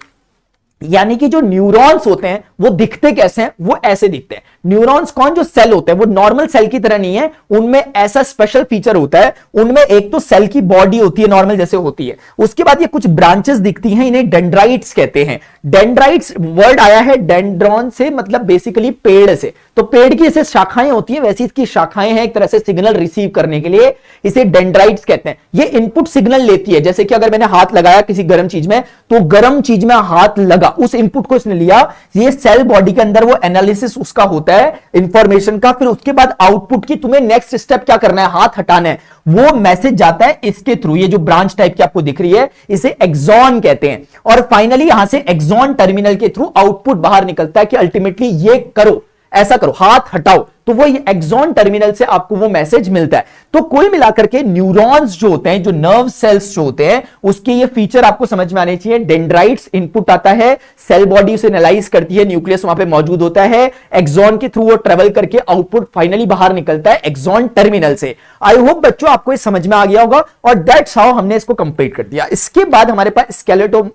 Speaker 1: यानी कि जो न्यूरॉन्स होते हैं वो दिखते कैसे हैं? वो ऐसे दिखते हैं। न्यूरॉन्स कौन? जो सेल होते हैं, वो नॉर्मल सेल की तरह नहीं है, उनमें ऐसा स्पेशल फीचर होता है। उनमें एक तो सेल की बॉडी होती है नॉर्मल जैसे होती है, उसके बाद ये कुछ ब्रांचेस दिखती हैं, इन्हें डेंड्राइट्स कहते हैं। डेंड्राइट्स वर्ड आया है डेंड्रॉन से, मतलब बेसिकली पेड़ से। तो पेड़ की जैसे शाखाएं होती हैं वैसी इसकी शाखाएं हैं, एक तरह से सिग्नल रिसीव करने के लिए, इसे डेंड्राइट्स कहते हैं। ये इनपुट सिग्नल लेती है, जैसे कि अगर मैंने हाथ लगाया किसी गर्म चीज में, तो गर्म चीज में हाथ लगा, उस इनपुट को इसने लिया, ये सेल बॉडी के अंदर वो एनालिसिस उसका होता है इंफॉर्मेशन का, फिर उसके बाद आउटपुट की तुम्हें नेक्स्ट स्टेप क्या करना है, हाथ हटाना है, वो मैसेज जाता है इसके थ्रू। ये जो ब्रांच टाइप की आपको दिख रही है इसे एक्सॉन कहते हैं। और फाइनली यहां से एक्सॉन टर्मिनल के थ्रू आउटपुट बाहर निकलता है कि अल्टीमेटली ये करो, ऐसा करो, हाथ हटाओ, तो वो ये एक्सॉन टर्मिनल से आपको वो मैसेज मिलता है। तो कुल मिलाकर के न्यूरॉन्स जो होते हैं, जो नर्व सेल्स जो होते हैं, उसके ये फीचर आपको समझ में आने चाहिए। डेंड्राइट्स इनपुट आता है, सेल बॉडी उसे एनालाइज करती है, न्यूक्लियस वहां पे मौजूद होता है, एक्सॉन के थ्रू वो ट्रेवल करके आउटपुट फाइनली बाहर निकलता है एक्सॉन टर्मिनल से। आई होप बच्चों आपको ये समझ में आ गया होगा, और दैट्स हाउ हमने इसको कंप्लीट कर दिया। इसके बाद हमारे पास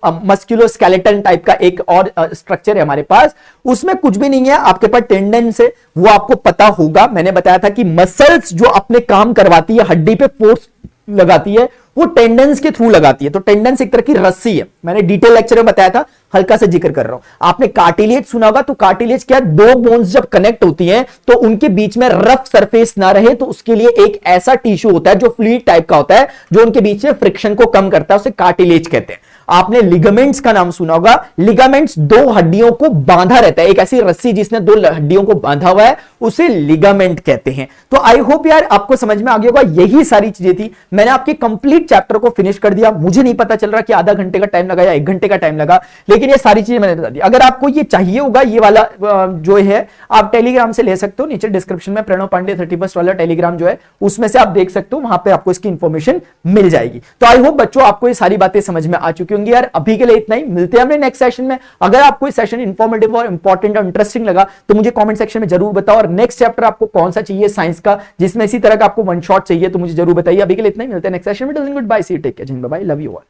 Speaker 1: मस्कुलोस्केलेटन टाइप का एक और स्ट्रक्चर है हमारे पास, उसमें कुछ भी नहीं है, आपके पास टेंडन से वो आपको पता होगा। मैंने बताया था कि मसल्स जो अपने काम करवाती है, हड्डी पे फोर्स लगाती है, वो टेंडन्स के थ्रू लगाती है। तो टेंडन्स एक तरह की रस्सी है, मैंने डिटेल लेक्चर में बताया था, हल्का सा जिक्र कर रहा हूं। आपने कार्टिलेज सुना होगा, तो कार्टिलेज क्या, दो बोन्स जब कनेक्ट होती हैं तो उनके बीच में रफ सरफेस ना रहे, तो उसके लिए एक ऐसा टिश्यू होता है जो फ्लूइड टाइप का होता है, जो उनके बीच में फ्रिक्शन को कम करता है, उसे कार्टिलेज कहते हैं। आपने लिगामेंट्स का नाम सुना होगा। लिगामेंट्स दो हड्डियों को बांधा रहता है, एक ऐसी रस्सी जिसने दो हड्डियों को बांधा हुआ है, उसे लिगामेंट कहते हैं। तो आई होप यार आपको समझ में आ गया होगा। यही सारी चीजें थी, मैंने आपके कंप्लीट चैप्टर को फिनिश कर दिया। मुझे नहीं पता चल रहा कि आधा घंटे का टाइम लगा या 1 घंटे का टाइम लगा, लेकिन ये सारी चीजें मैंने बता दी। अगर आपको ये चाहिए होगा, ये वाला जो है आप टेलीग्राम से ले सकते हो, नीचे डिस्क्रिप्शन में प्रणव पांडे 31 वाला टेलीग्राम जो है उसमें से आप देख सकते हो, वहां पे आपको इसकी इंफॉर्मेशन मिल जाएगी। तो आई होप बच्चों आपको ये सारी बातें समझ में आ चुकी होंगी। होंगे यार। अभी के लिए इतना ही, मिलते हैं अपने नेक्स्ट सेशन में। अगर आपको ये सेशन इंफॉर्मेटिव और इंपॉर्टेंट और इंटरेस्टिंग लगा तो मुझे कमेंट सेक्शन में जरूर बताओ, और नेक्स्ट चैप्टर आपको कौन सा चाहिए साइंस का जिसमें इसी तरह का आपको वन शॉट चाहिए तो मुझे जरूर बताइए। अभी के लिए इतना ही, मिलते हैं नेक्स्ट सेशन में। Goodbye, see you, take care, bye, love you all.